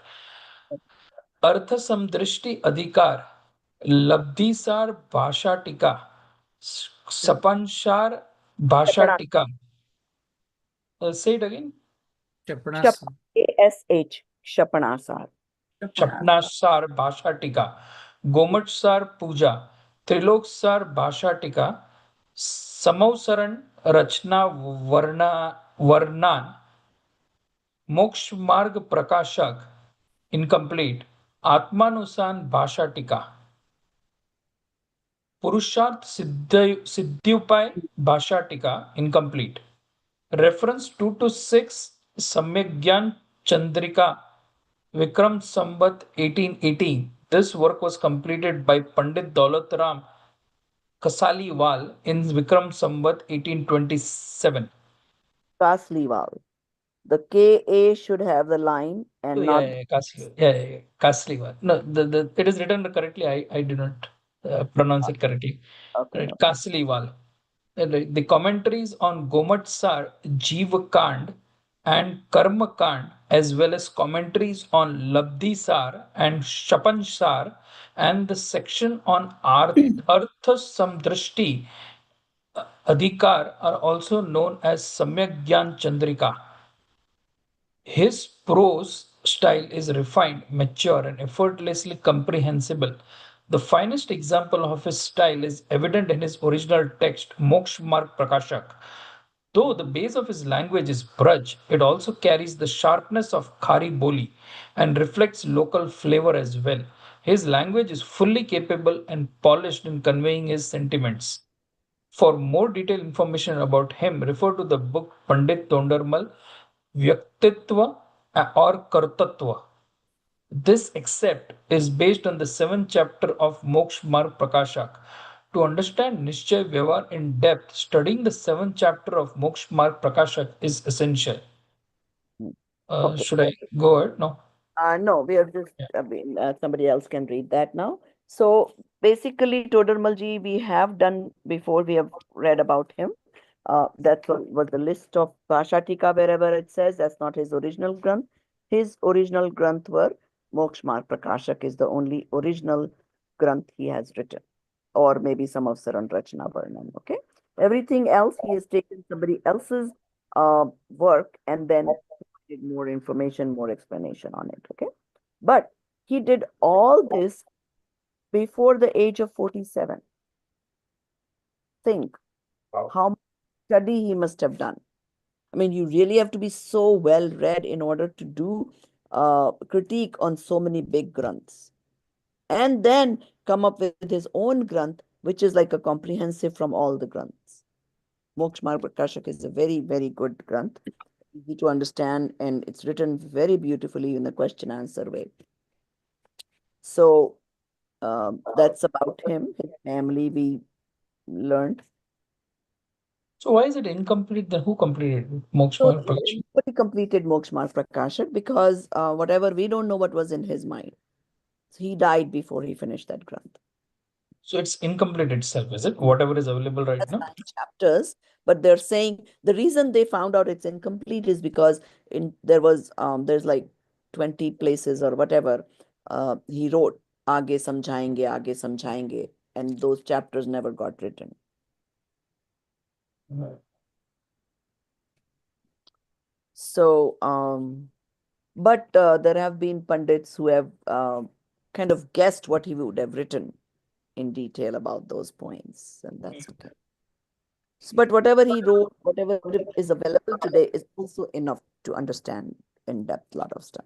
अर्थ समदृष्टि अधिकार लब्धिसार भाषा टीका सपनसार भाषा Shapana. टीका say it again Chapanas. ASH. Shapanasar. छपनासार भाषा टीका गोमटसार पूजा त्रिलोकसार भाषा टीका समवसरण रचना वर्णान मोक्ष मार्ग प्रकाशक इनकम्प्लीट आत्मानुसान भाषा टीका पुरुषार्थ सिद्ध्युपाय भाषा टीका incomplete. Reference 2 to 6 Samyagyan Chandrika Vikram Sambat 1818. This work was completed by Pandit Daulatram Kasaliwal in Vikram Sambat 1827. Kasliwal. The KA should have the line Oh, and yeah, not yeah, Kasliwal. Yeah, Kasliwal. No, it is written correctly. I did not pronounce it correctly. okay, Right, okay. Kasliwal. The commentaries on Gomatsar, Jeevakand, and Karmakand, as well as commentaries on Labdhisar and Shapansar, and the section on Artha Samdrashti Adhikar are also known as Samyak Gyan Chandrika. His prose style is refined, mature, and effortlessly comprehensible. The finest example of his style is evident in his original text, Moksh Marg Prakashak. Though the base of his language is Braj, it also carries the sharpness of Khari Boli and reflects local flavor as well. His language is fully capable and polished in conveying his sentiments. For more detailed information about him, refer to the book Pandit Tondarmal Vyaktitva or Kartatva. This except is based on the seventh chapter of Moksha Marg Prakashak. To understand Nishchay Vyavahar in depth, studying the seventh chapter of Moksha Marg Prakashak is essential. Okay. Should I go ahead? No. No, we are just, Yeah. I mean, somebody else can read that now. So basically, Todarmalji, we have done before, we have read about him. That was the list of Bhasha Tika, wherever it says that's not his original Granth. His original Granth were Moksha Marg Prakashak is the only original Granth he has written, or maybe some of Saran Rachana Varnan. Okay, everything else he has taken somebody else's work and then provided more information, more explanation on it. Okay, but he did all this before the age of 47. Think how much study he must have done. I mean, you really have to be so well read in order to do critique on so many big granths. And then come up with his own granth, which is like a comprehensive from all the granths. Moksha Marg Prakashak is a very, very good granth, easy to understand, and it's written very beautifully in the question answer way. So that's about him, his family we learned. So why is it incomplete? Then who completed it? Moksha So Marg Prakashak? nobody completed Moksha Marg Prakashak because whatever, we don't know what was in his mind. So he died before he finished that granth. So it's incomplete itself, is it? Whatever is available right That's now. 9 chapters, but they're saying the reason they found out it's incomplete is because there's like 20 places or whatever he wrote आगे समझाएंगे, and those chapters never got written. So but there have been pundits who have kind of guessed what he would have written in detail about those points, and that's okay. But whatever he wrote, whatever is available today is also enough to understand in depth a lot of stuff.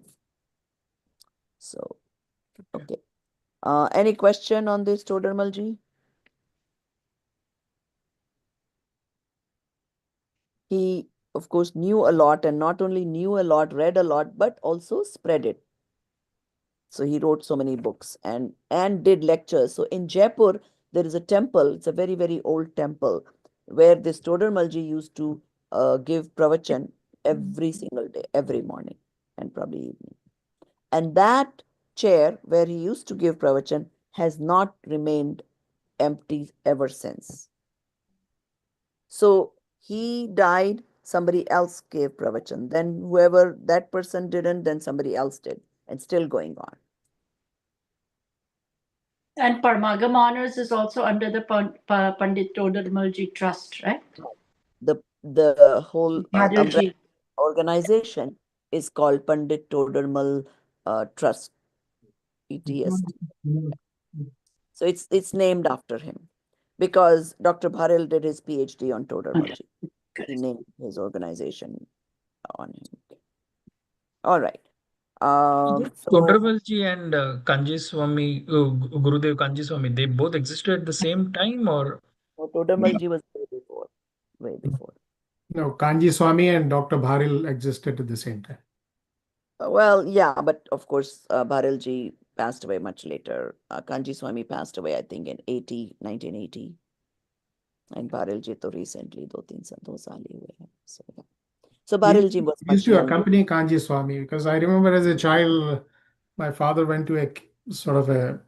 So, okay. Any question on this, Todarmalji? He, of course, knew a lot, and not only knew a lot, read a lot, but also spread it. So he wrote so many books and did lectures. So in Jaipur, there is a temple. It's a very, very old temple where this Todarmalji used to give pravachan every single day, every morning and probably evening. And that chair where he used to give pravachan has not remained empty ever since. So he died, somebody else gave pravachan. Then whoever that person didn't, then somebody else did, and still going on. And Parmagam Honors is also under the Pandit Todarmalji Trust, right? The whole umbrella Bhadelji. organization is called Pandit Todarmal Trust, PTST. So it's named after him because Dr. Bharil did his PhD on Todarmalji. He named his organization on him. All right. So Todarmalji and Kanji Swami, Gurudev Kanji Swami, they both existed at the same time, or Todarmalji was way before. No, Kanji Swami and Dr. Bharil existed at the same time. Well, yeah, but of course, Bharilji passed away much later. Kanji Swami passed away, I think, in 1980. And Bharilji to recently, 2 saal hi hue hain. So, yeah. So Bharilji was We used much to younger. accompany Kanji Swami because I remember as a child, my father went to a sort of a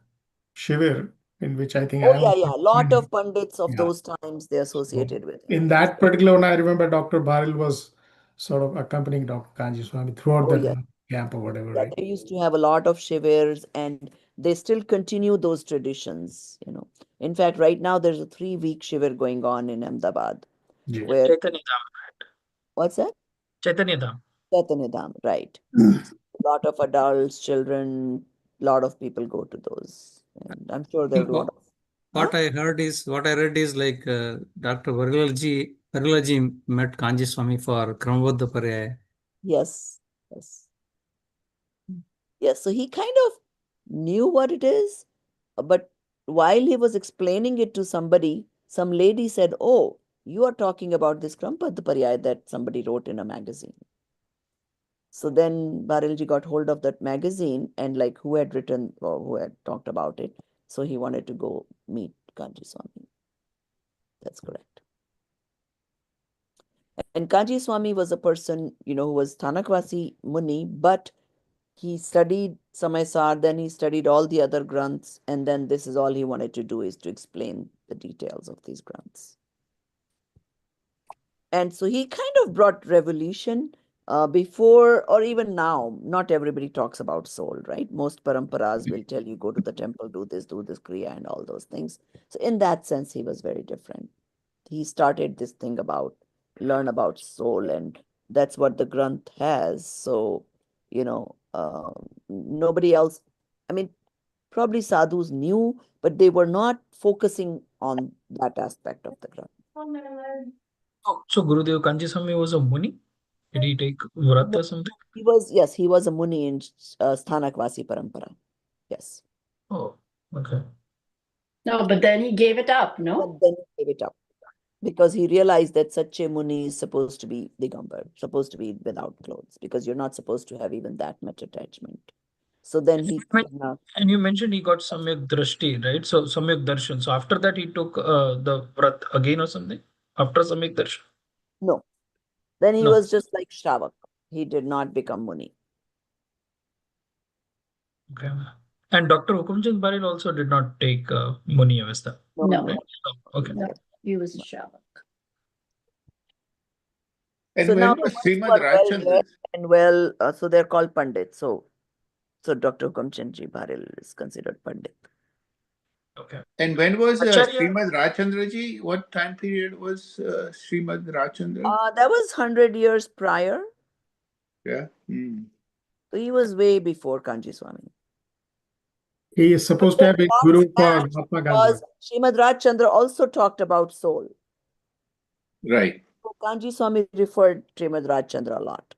shivir in which I think Oh, I was. yeah. A lot of pundits of Yeah. those times, they associated with him. In that particular one, I remember Dr. Bharil was sort of accompanying Dr. Kanji Swami throughout Oh, that yeah. camp or whatever, Yeah, right? they used to have a lot of shivers and they still continue those traditions, you know. In fact, right now there's a 3-week shiver going on in Ahmedabad. Yeah. Where, Chaitanya Dham? what's that? Chaitanya Dham. Chaitanya Dham, right. A lot of adults, children, lot of people go to those. And I'm sure there are a lot of. What I read is like Dr. Varilaji met Kanji Swami for Kramabodha Pariyaya. Yes, yes. Yes, so he kind of knew what it is, but while he was explaining it to somebody, some lady said, "Oh, you are talking about this Krampad Pariyaya that somebody wrote in a magazine." So then Barilji got hold of that magazine and like who had written or who had talked about it. So he wanted to go meet Kanji Swami. That's correct. And Kanji Swami was a person, you know, who was Thanakwasi Muni, but he studied Samaysar, then he studied all the other granths, and then this is all he wanted to do is to explain the details of these granths. And so he kind of brought revolution. Before or even now, not everybody talks about soul, right? Most paramparas will tell you go to the temple, do this kriya, and all those things. So in that sense, he was very different. He started this thing about learn about soul, and that's what the Granth has. So, nobody else. I mean, probably sadhus knew, but they were not focusing on that aspect of the Granth. So Gurudev Kanjiswami was a Muni? Did he take Vrat No, or something? yes, he was a Muni in Sthanakvasi Parampara. Yes. Oh, okay. No, but then he gave it up, no? But then he gave it up because he realized that Sache Muni is supposed to be Digambar, supposed to be without clothes, because you're not supposed to have even that much attachment. So then he did not. And you mentioned he got Samyak Drashti, right? So Samyak Darshan. So after that, he took the Vrat again or something? After Samyak Darshan? No. Then he No. was just like Shravak. He did not become Muni. Okay. And Dr. Hukumchand Baril also did not take Muni Avestha. No. Right? Oh, okay. No, he was a Shavak. And So now when the was ones who Srimad are well read Rajchandra? and well, so they're called Pandits. So Dr. Hukamchandji Bharil is considered Pandit. Okay. And when was Acharya? Srimad Rajchandraji? What time period was Srimad Rajchandra? That was 100 years prior. Yeah. So he was way before Kanji Swami. He is supposed to have been guru for Mahatma Gandhi. Because Srimad Rajchandra also talked about soul. Right. So Kanji Swami referred Srimad Rajchandra a lot.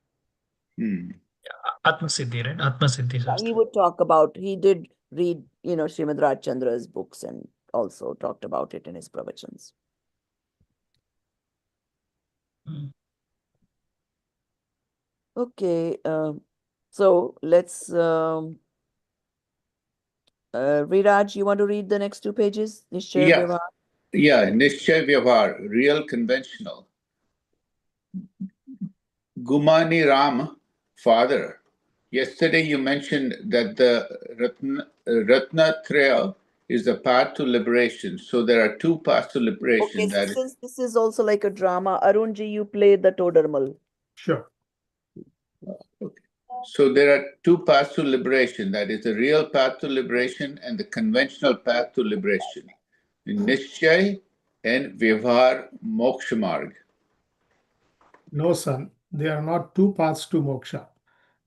Atma Siddhi, right? Atma Siddhi Shastra. He would talk about, he did read, Srimad Rajchandra's books and also talked about it in his pravachans. Okay, so let's, Viraj, you want to read the next 2 pages? Nishchay Yeah. Vyavhar? Yeah. Nishchay Vyavhar, real conventional. Gumani Ram, father. Yesterday you mentioned that the Ratnatraya is the path to liberation. So there are 2 paths to liberation. Okay, so since this is also like a drama, Arunji, you play the Todarmal. Sure. Okay. So there are 2 paths to liberation. That is the real path to liberation and the conventional path to liberation. Nishchay and Vyavhar Moksha Marg. No, son, there are not 2 paths to moksha.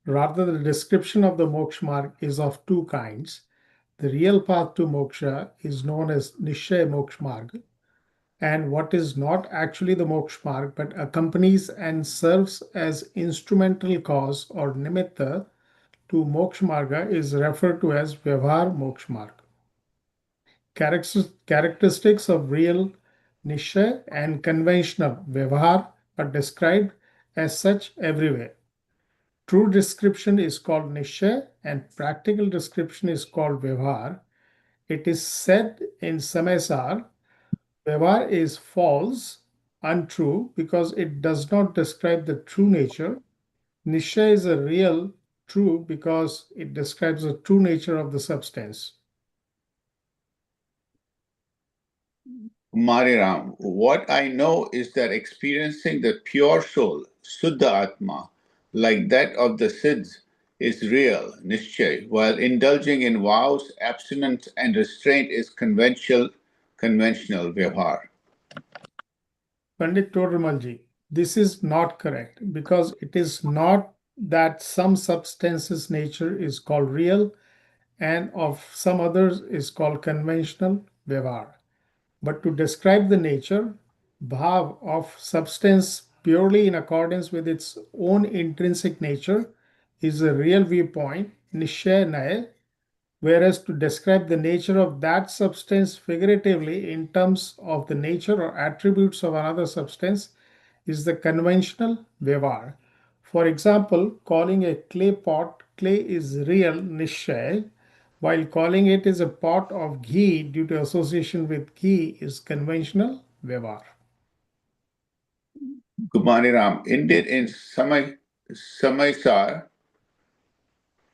Rather, the description of the moksha marg is of 2 kinds. The real path to moksha is known as Nishchay Moksha Marg, and what is not actually the moksha marg but accompanies and serves as instrumental cause or nimitta to moksha marga is referred to as Vyavhar Moksha Marg. Characteristics of real Nishchay and conventional Vyavhar are described as such everywhere. True description is called Nishchay and practical description is called Vyavhar. It is said in Samaysar, Vyavhar is false, untrue, because it does not describe the true nature. Nishchay is a real, true, because it describes the true nature of the substance. Mariram, what I know is that experiencing the pure soul, Suddha Atma, like that of the Siddhs, is real, Nishchay, while indulging in vows, abstinence, and restraint is conventional, Vyavhar. Pandit Todramalji, this is not correct because it is not that some substance's nature is called real and of some others is called conventional Vyavhar. But to describe the nature, bhav of substance purely in accordance with its own intrinsic nature is a real viewpoint, nishchay naya, whereas to describe the nature of that substance figuratively in terms of the nature or attributes of another substance is the conventional Vyavhar. For example, calling a clay pot clay is real nishchay, while calling it is a pot of ghee due to association with ghee is conventional Vyavhar. Kumariram, indeed in Samaysar,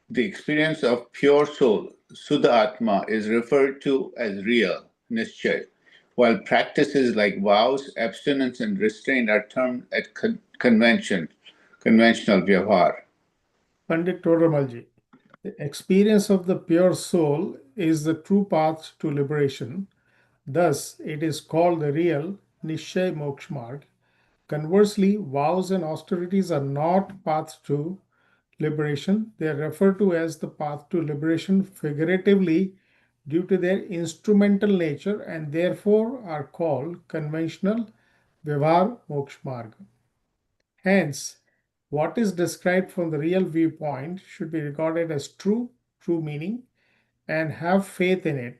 the experience of pure soul, Suddha Atma, is referred to as real, Nishchay, while practices like vows, abstinence, and restraint are termed at conventional vyavhar. Pandit Toramalji, the experience of the pure soul is the true path to liberation. Thus, it is called the real Nishay Moksha Marg. Conversely, vows and austerities are not paths to liberation. They are referred to as the path to liberation figuratively due to their instrumental nature and therefore are called conventional Vyavhar Moksha Marg. Hence, what is described from the real viewpoint should be regarded as true meaning, and have faith in it.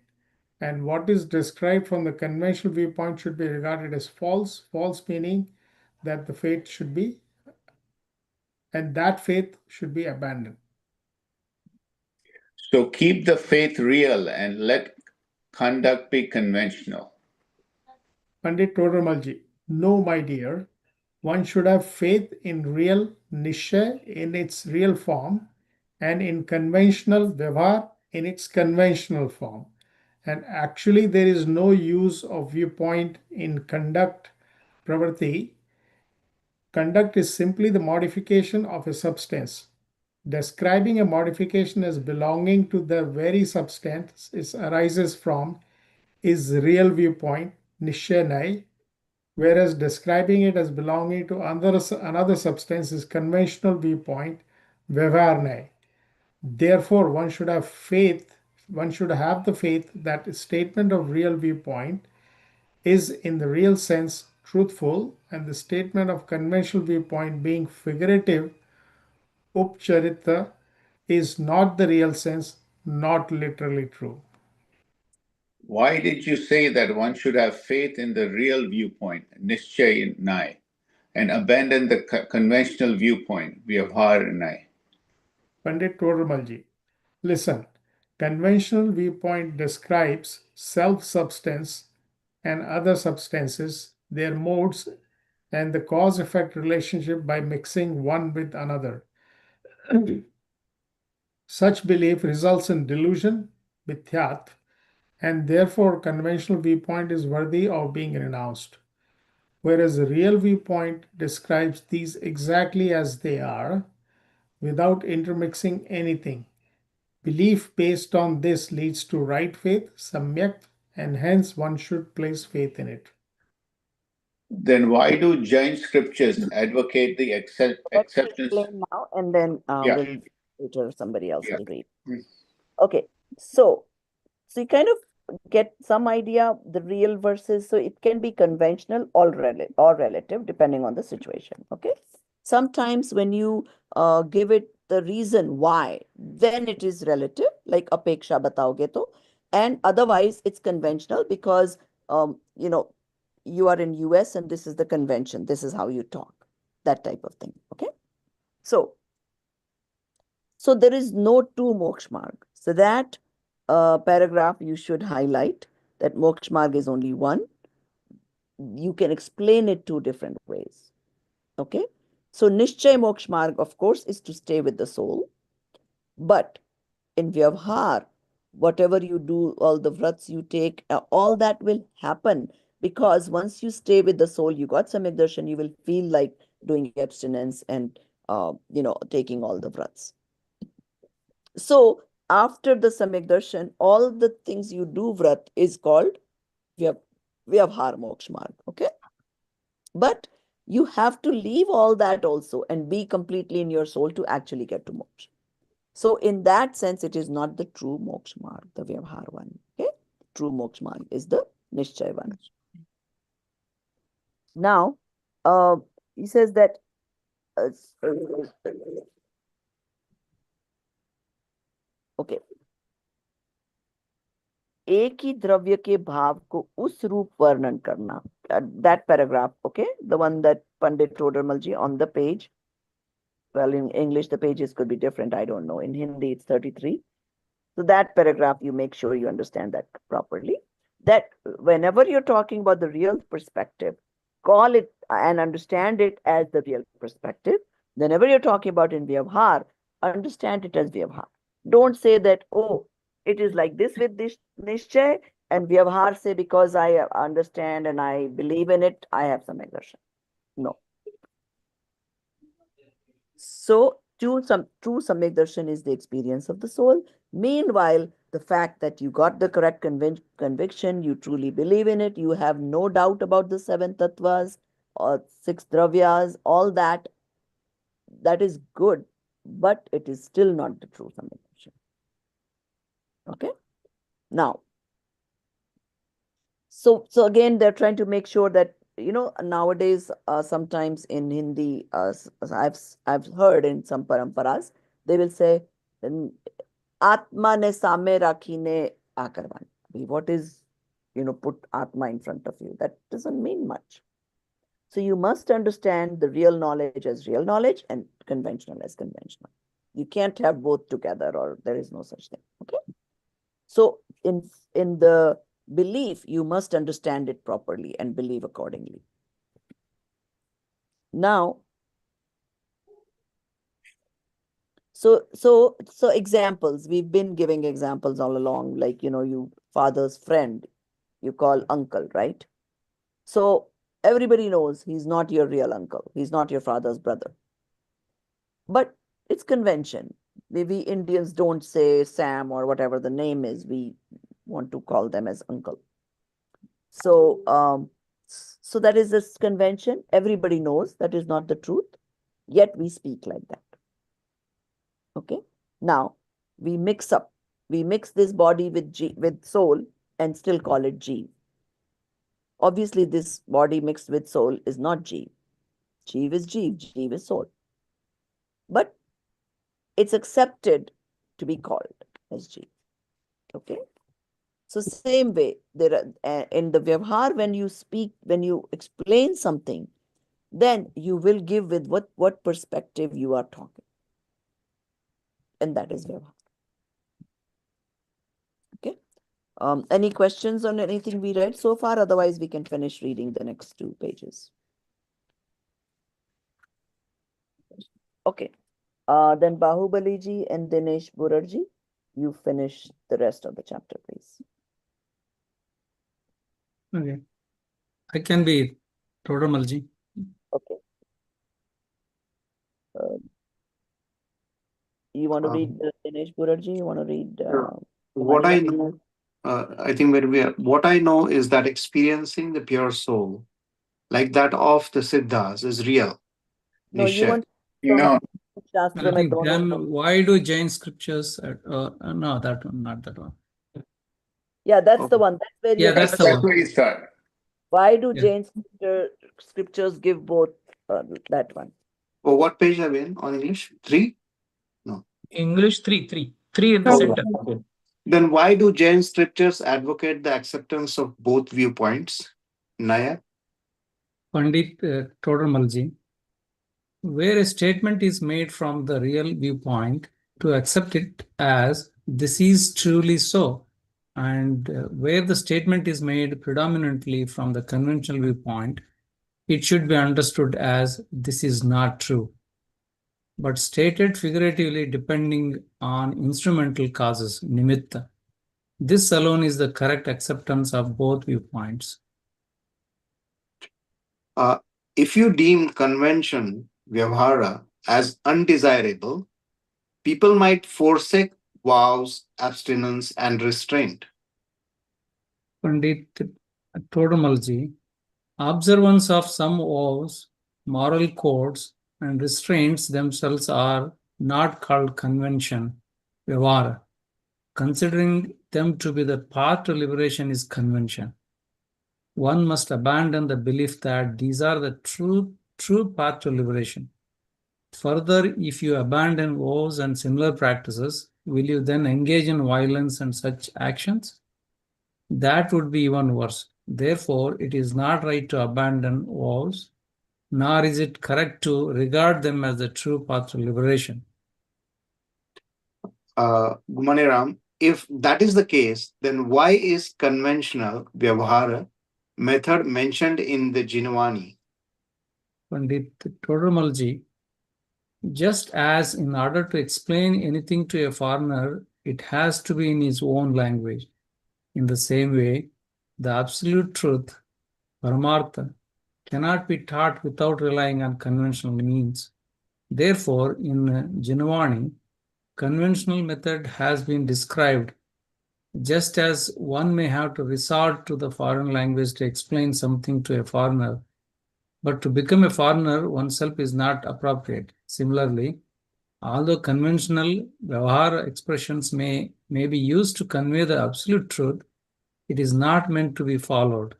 And what is described from the conventional viewpoint should be regarded as false meaning that the faith should be, and that faith should be abandoned. So keep the faith real and let conduct be conventional. Pandit Toramalji, no, my dear, one should have faith in real Nishay in its real form and in conventional Vyavhar in its conventional form. And actually, there is no use of viewpoint in conduct pravrti. Conduct is simply the modification of a substance. Describing a modification as belonging to the very substance it arises from is real viewpoint, nishanay, whereas describing it as belonging to another substance is conventional viewpoint, vyavharnay. Therefore, one should have the faith that a statement of real viewpoint is in the real sense truthful, and the statement of conventional viewpoint being figurative, upcharita, is not the real sense, not literally true. Why did you say that one should have faith in the real viewpoint, Nishchay, and abandon the conventional viewpoint, Vyavhar? Pandit Toramalji, listen, conventional viewpoint describes self-substance and other substances, their modes, and the cause-effect relationship by mixing one with another. Such belief results in delusion, mithyat, and therefore conventional viewpoint is worthy of being renounced. Whereas the real viewpoint describes these exactly as they are, without intermixing anything. Belief based on this leads to right faith, samyak, and hence one should place faith in it. Then why do Jain scriptures advocate the Let's acceptance? explain now, and then Yeah. we'll later somebody else Yeah. will read. Mm. Okay, so you kind of get some idea the real versus, so it can be conventional or relative depending on the situation. Okay, sometimes when you give it the reason why, then it is relative, like apeksha bataoge to, and otherwise it's conventional because you are in US and this is the convention, this is how you talk, that type of thing. Okay, so there is no two moksha marg. So that paragraph you should highlight, that moksha marg is only one. You can explain it two different ways. Okay, so nishchay moksha marg, of course, is to stay with the soul, but in vyavhar, whatever you do, all the vrats you take, all that will happen, because once you stay with the soul, you got samyak darshan, you will feel like doing abstinence and taking all the vrats. So after the samyak darshan, all the things you do vrat is called vyavhar moksha marg. Okay, but you have to leave all that also and be completely in your soul to actually get to moksha. So in that sense, it is not the true moksha marg, the vyavhar one. Okay, true moksha marg is the nishchay one. Now, he says that okay, एक ही द्रव्य के भाव को उस रूप वर्णन करना, that paragraph, okay, the one that Pandit Todarmalji on the page. Well, in English the pages could be different, I don't know. In Hindi it's 33. So that paragraph, you make sure you understand that properly, that whenever you're talking about the real perspective, call it and understand it as the real perspective. Whenever you're talking about in vyavhar, understand it as vyavhar. Don't say that, oh, it is like this with this nishchay and Vyavhar say because I understand and I believe in it, I have some exertion. No. So true Samyak Darshan is the experience of the soul. Meanwhile, the fact that you got the correct conviction, you truly believe in it, you have no doubt about the seven tattvas or six dravyas, all that, that is good, but it is still not the true Samyak Darshan. Okay? Now, so again, they're trying to make sure that, nowadays, sometimes in Hindi, I've heard in some paramparas, they will say, Atma ne same rakhine akarvan. What is, put Atma in front of you? That doesn't mean much. So you must understand the real knowledge as real knowledge and conventional as conventional. You can't have both together, or there is no such thing. Okay. So in the belief, you must understand it properly and believe accordingly. Now, so examples, we've been giving examples all along, like, you father's friend, you call uncle, right? So everybody knows he's not your real uncle. He's not your father's brother. But it's convention. We Indians don't say Sam or whatever the name is. We want to call them as uncle. So, so that is this convention. Everybody knows that is not the truth, yet we speak like that. Okay. Now we mix this body with soul and still call it Jeev. Obviously, this body mixed with soul is not Jeev. Jeev is Jeev. Jeev is soul. But it's accepted to be called as Jeev. Okay. So same way, there are, in the Vyavhar, when you speak, when you explain something, then you will give with what perspective you are talking. And that is Vyavhar. Okay. Any questions on anything we read so far? Otherwise, we can finish reading the next 2 pages. Okay. Then Bahubali ji and Dinesh Burarji, you finish the rest of the chapter, please. Okay. I can be Todamalji. Okay. You want to read Dinesh Burarji? You want to read? What I know, I think what I know is that experiencing the pure soul, like that of the Siddhas, is real. No, you Nishchay. want No, Shastra I mein think dono then why do Jain scriptures? No, that one, not that one. Yeah, that's the Okay. one. That's where Yeah, you that's have the that's one. where you start. Why do Yeah. Jain scriptures give both? That one. Oh, what page are we in on English? 3? No. English 3 in the Okay. center. Okay. Then why do Jain scriptures advocate the acceptance of both viewpoints? Naya? Pandit Todamalji, where a statement is made from the real viewpoint, to accept it as this is truly so, and where the statement is made predominantly from the conventional viewpoint, it should be understood as this is not true, but stated figuratively depending on instrumental causes, nimitta. This alone is the correct acceptance of both viewpoints. If you deem convention, vyavhara, as undesirable, people might forsake vows, abstinence, and restraint. Pandit Todamalji, observance of some vows, moral codes, and restraints themselves are not called convention, vyavhara. Considering them to be the path to liberation is convention. One must abandon the belief that these are the true path to liberation. Further, if you abandon vows and similar practices, will you then engage in violence and such actions? That would be even worse. Therefore, it is not right to abandon vows, nor is it correct to regard them as the true path to liberation. Gumaniram, if that is the case, then why is conventional vyavhara method mentioned in the Jinvani? Pandit Todamalji, just as in order to explain anything to a foreigner, it has to be in his own language. In the same way, the absolute truth, Paramartha, cannot be taught without relying on conventional means. Therefore, in Jinvani, conventional method has been described just as one may have to resort to the foreign language to explain something to a foreigner, but to become a foreigner oneself is not appropriate. Similarly, although conventional Vyavahara expressions may be used to convey the absolute truth, it is not meant to be followed.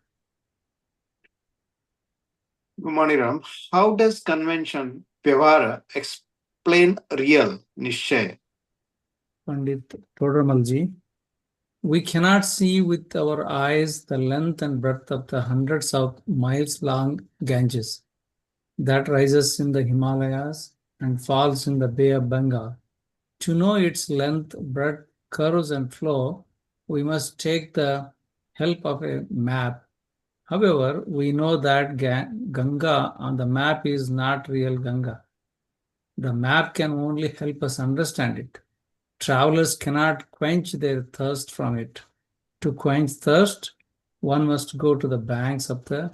Maniram, how does convention Vyavahara explain real Nishchaya? Pandit Todramalji, we cannot see with our eyes the length and breadth of the hundreds of miles long Ganges that rises in the Himalayas and falls in the Bay of Bengal. To know its length, breadth, curves, and flow, we must take the help of a map. However, we know that Ganga on the map is not real Ganga. The map can only help us understand it. Travelers cannot quench their thirst from it. To quench thirst, one must go to the banks of the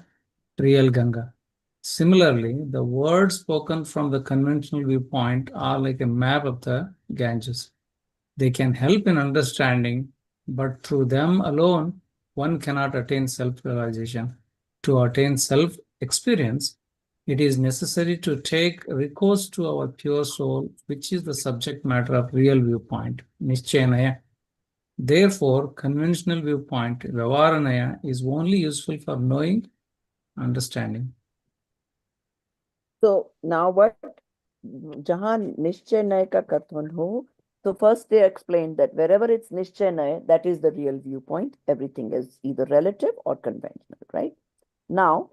real Ganga. Similarly, the words spoken from the conventional viewpoint are like a map of the Ganges. They can help in understanding, but through them alone, one cannot attain self-realization. To attain self-experience, it is necessary to take recourse to our pure soul, which is the subject matter of real viewpoint, Nishchayanaya. Therefore, conventional viewpoint, Vyavaranaya, is only useful for knowing, understanding. So now what? Jahan Nishchay Naya ka katvan ho. So first they explained that wherever it's Nishchay Naya, that is the real viewpoint. Everything is either relative or conventional, right? Now,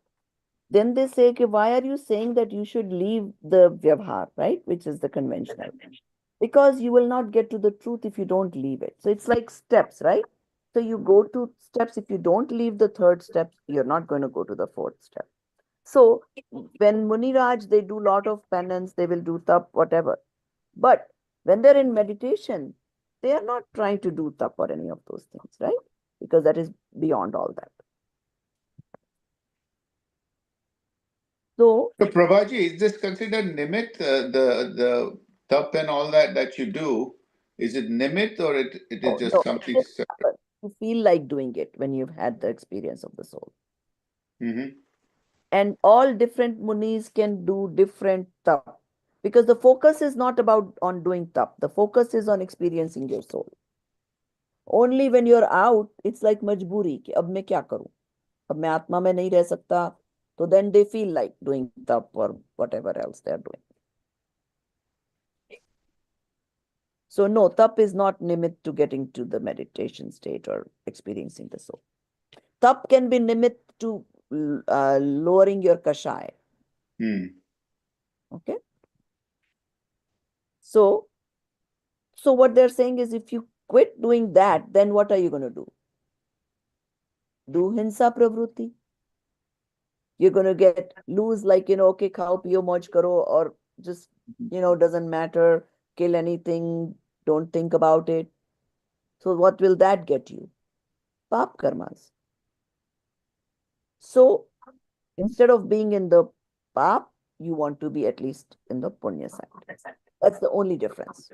then they say, okay, why are you saying that you should leave the Vyavhar, right? Which is the conventional. Because you will not get to the truth if you don't leave it. So it's like steps, right? So you go to steps. If you don't leave the third step, you're not going to go to the fourth step. So when Muniraj, they do a lot of penance, they will do tap, whatever. But when they're in meditation, they are not trying to do tap or any of those things, right? Because that is beyond all that. So Prabhaji, is this considered nimit, the tap and all that you do? Is it nimit or it is just no, something it is separate? you feel like doing it when you've had the experience of the soul. Mm-hmm. And all different munis can do different tap. Because the focus is not about on doing tap. The focus is on experiencing your soul. Only when you're out, it's like majburi कि अब मैं क्या करूं? अब मैं आत्मा में नहीं रह सकता. So then they feel like doing tap or whatever else they're doing. So no, tap is not nimit to getting to the meditation state or experiencing the soul. Tap can be nimit to lowering your kashai. Okay. So what they're saying is if you quit doing that, then what are you going to do? Do hinsa pravruti. You're going to get loose like, okay, khao piyo moj karo, or just, doesn't matter, kill anything, don't think about it. So what will that get you? Pap karmas. So instead of being in the pap, you want to be at least in the punya side. That's the only difference.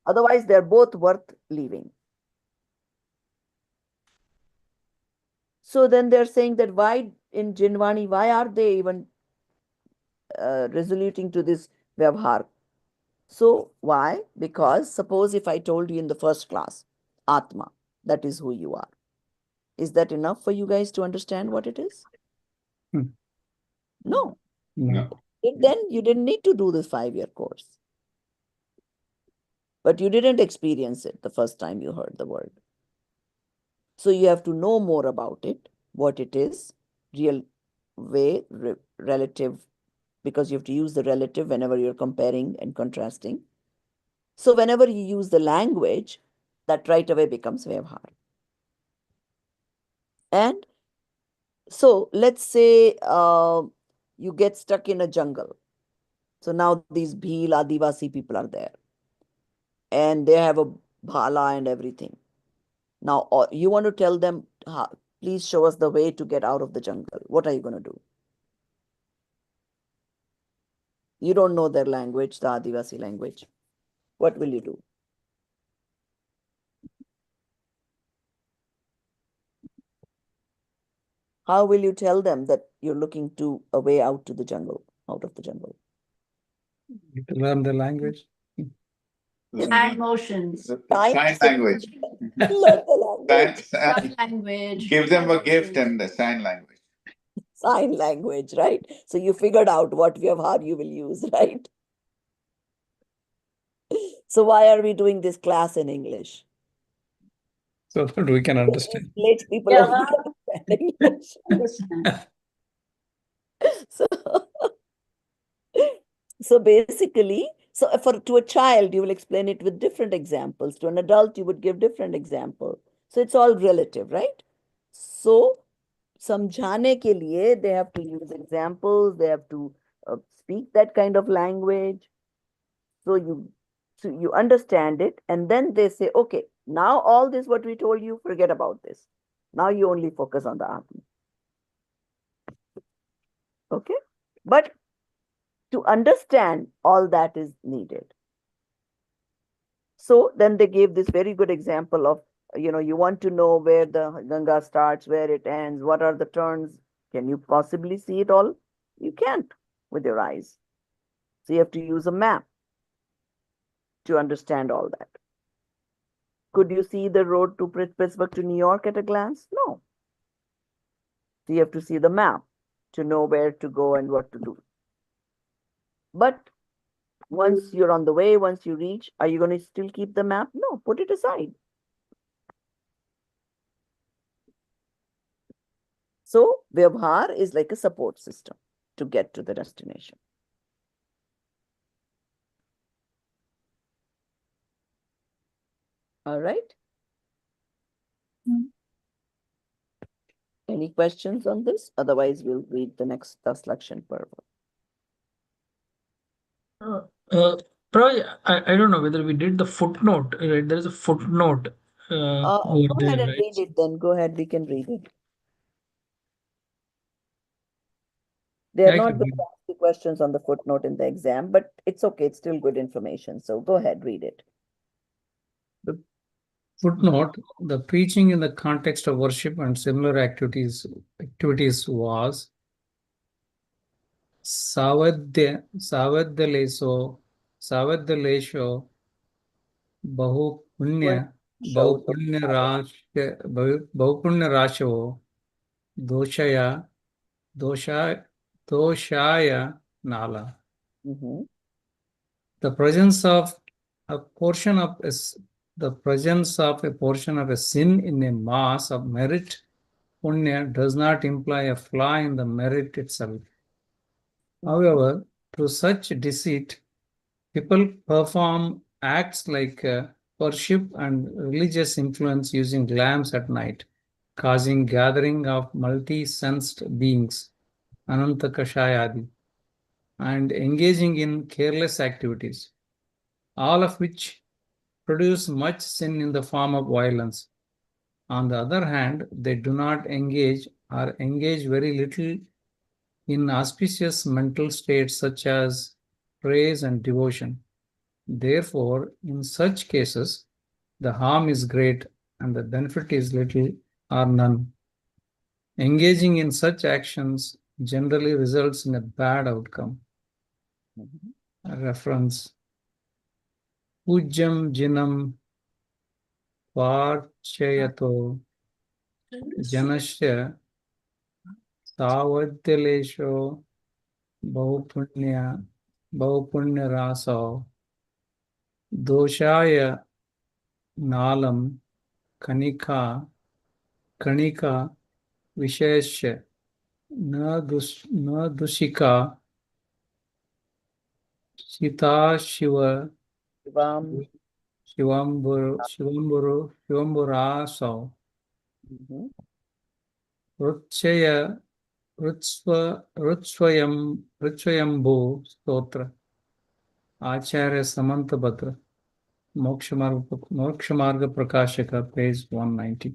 Otherwise, they're both worth leaving. So then they're saying that why in Jinvani, why are they even resoluting to this Vyavhar? So why? Because suppose if I told you in the first class, Atma, that is who you are. Is that enough for you guys to understand what it is? No. No. Then you didn't need to do this 5-year course. But you didn't experience it the first time you heard the word. So you have to know more about it, what it is, real way, relative, because you have to use the relative whenever you're comparing and contrasting. So whenever you use the language, that right away becomes Vyavhar. And so let's say you get stuck in a jungle. So now these Bhil, Adivasi people are there. And they have a bhala and everything. Now, you want to tell them, please show us the way to get out of the jungle. What are you going to do? You don't know their language, the Adivasi language. What will you do? How will you tell them that you're looking to a way out to the jungle, out of the jungle? To learn the language. Hand motions. Sign language. Learn the language. Sign language. Give them hand a gift motions. and the sign language. Sign language, right? So you figured out what Vyavhar you will use, right? So why are we doing this class in English? So that we can understand. Let people Yeah. only understand English. Understand. So, so basically, to a child, you will explain it with different examples. To an adult, you would give different example. So it's all relative, right? So समझाने के लिए they have to use examples, they have to speak that kind of language. So you understand it, and then they say, okay, now all this what we told you, forget about this. Now you only focus on the Atma. Okay? But to understand, all that is needed. So then they gave this very good example of, you want to know where the Ganga starts, where it ends, what are the turns. Can you possibly see it all? You can't with your eyes. So you have to use a map to understand all that. Could you see the road to Pittsburgh to New York at a glance? No. So you have to see the map to know where to go and what to do. But once you're on the way, once you reach, are you going to still keep the map? No, put it aside. So Vyavhar is like a support system to get to the destination. All right. Any questions on this? Otherwise, we'll read the next Daslakshan Parva. Probably, I don't know whether we did the footnote, right? There is a footnote over Go there, ahead and right? read it then. Go ahead, we can read it. They are I not can going read to ask you questions on the footnote in the exam, but it's okay. It's still good information. So go ahead, read it. The footnote, the preaching in the context of worship and similar activities was Savadaleso Bahupunya Bahupunya Rasho Doshaya Doshaya Nala. The presence of a portion of a sin in a mass of merit punya does not imply a flaw in the merit itself. However, through such deceit, people perform acts like worship and religious influence using lamps at night, causing gathering of multi-sensed beings, Anantakashayadi, and engaging in careless activities, all of which produce much sin in the form of violence. On the other hand, they do not engage or engage very little in auspicious mental states such as praise and devotion. Therefore, in such cases, the harm is great and the benefit is little or none. Engaging in such actions generally results in a bad outcome. A reference. Pujyam jinam Varchayato Janasya Savadilesho Bahupunya Raso Doshaya Nalam Kanika Vishesha Na Dushika Sita Shiva Shivamburaso Rutshaya Rutsvayambu Stotra Acharya Samantabhadra. Mokshamarga Prakashaka, page 190.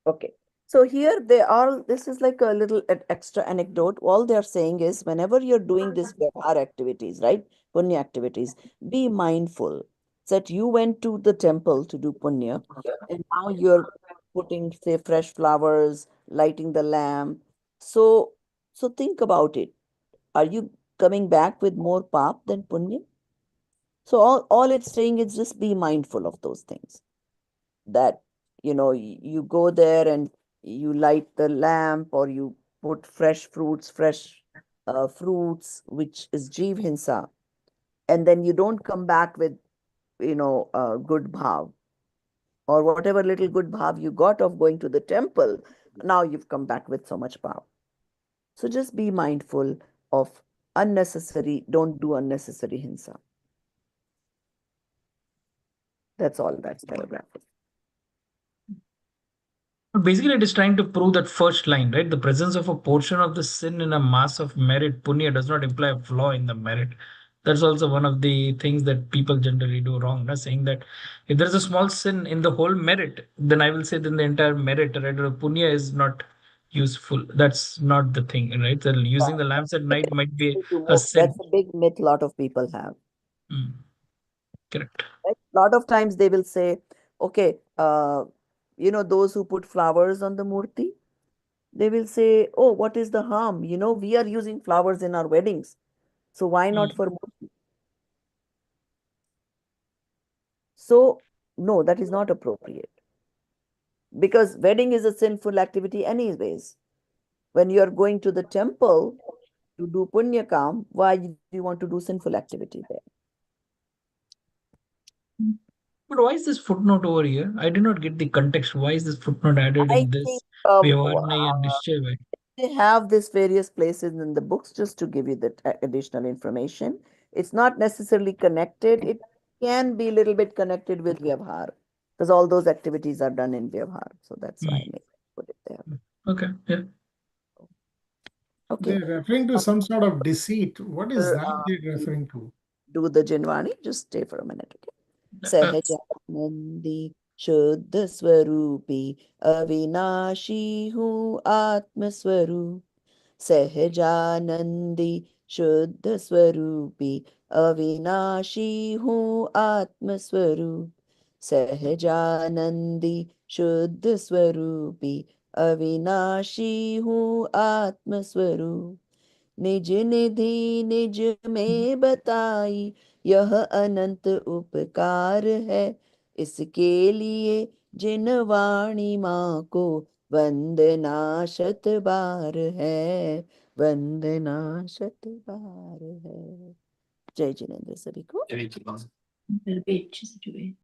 Okay. So here they are, this is like a little extra anecdote. All they are saying is whenever you're doing this vyavahar activities, right? Punya activities, be mindful that you went to the temple to do punya and now you're putting, say, fresh flowers, lighting the lamp. So think about it. Are you coming back with more pap than punya? So all it's saying is just be mindful of those things. That you go there and you light the lamp or you put fresh fruits, which is jeev hinsa, and then you don't come back with good bhav, or whatever little good bhav you got of going to the temple, now you've come back with so much bhav. So just be mindful of don't do unnecessary hinsa. That's all that paragraph is. Basically, it is trying to prove that first line, right? The presence of a portion of the sin in a mass of merit, punya, does not imply a flaw in the merit. That's also one of the things that people generally do wrong, no? Saying that if there's a small sin in the whole merit, then I will say then the entire merit, right, or punya is not useful. That's not the thing, right? So using the lamps at night might be a sin. That's a big myth a lot of people have. Correct. Right? A lot of times they will say, okay, those who put flowers on the murti, they will say, oh, what is the harm? We are using flowers in our weddings. So why not for murti? So, no, that is not appropriate. Because wedding is a sinful activity anyways. When you are going to the temple to do punya kam, why do you want to do sinful activity there? But why is this footnote over here? I did not get the context. Why is this footnote added I in this think Vyavarnaya and Nishchaya? they have this various places in the books just to give you the additional information. It's not necessarily connected. It can be a little bit connected with Vyavhar because all those activities are done in Vyavhar. So that's why I may put it there. Okay, yeah. Okay. They're referring to some sort of deceit. What is that Uh, they're referring to? do the Jinwani. Just stay for a minute. Okay. Sahajanandi Shuddha Swarupi Avinashi Hu Atma Swarup सहजानंदी शुद्ध स्वरूपी अविनाशी हूँ आत्म स्वरूप सहजानंदी शुद्ध स्वरूपी अविनाशी हूँ आत्म स्वरूप निज निधि निज में बताई यह अनंत उपकार है इसके लिए जिन वाणी माँ को वंदना शत बार है वंदना शत बार है। जय जिनेन्द्र सभी को। Well, wait, just wait.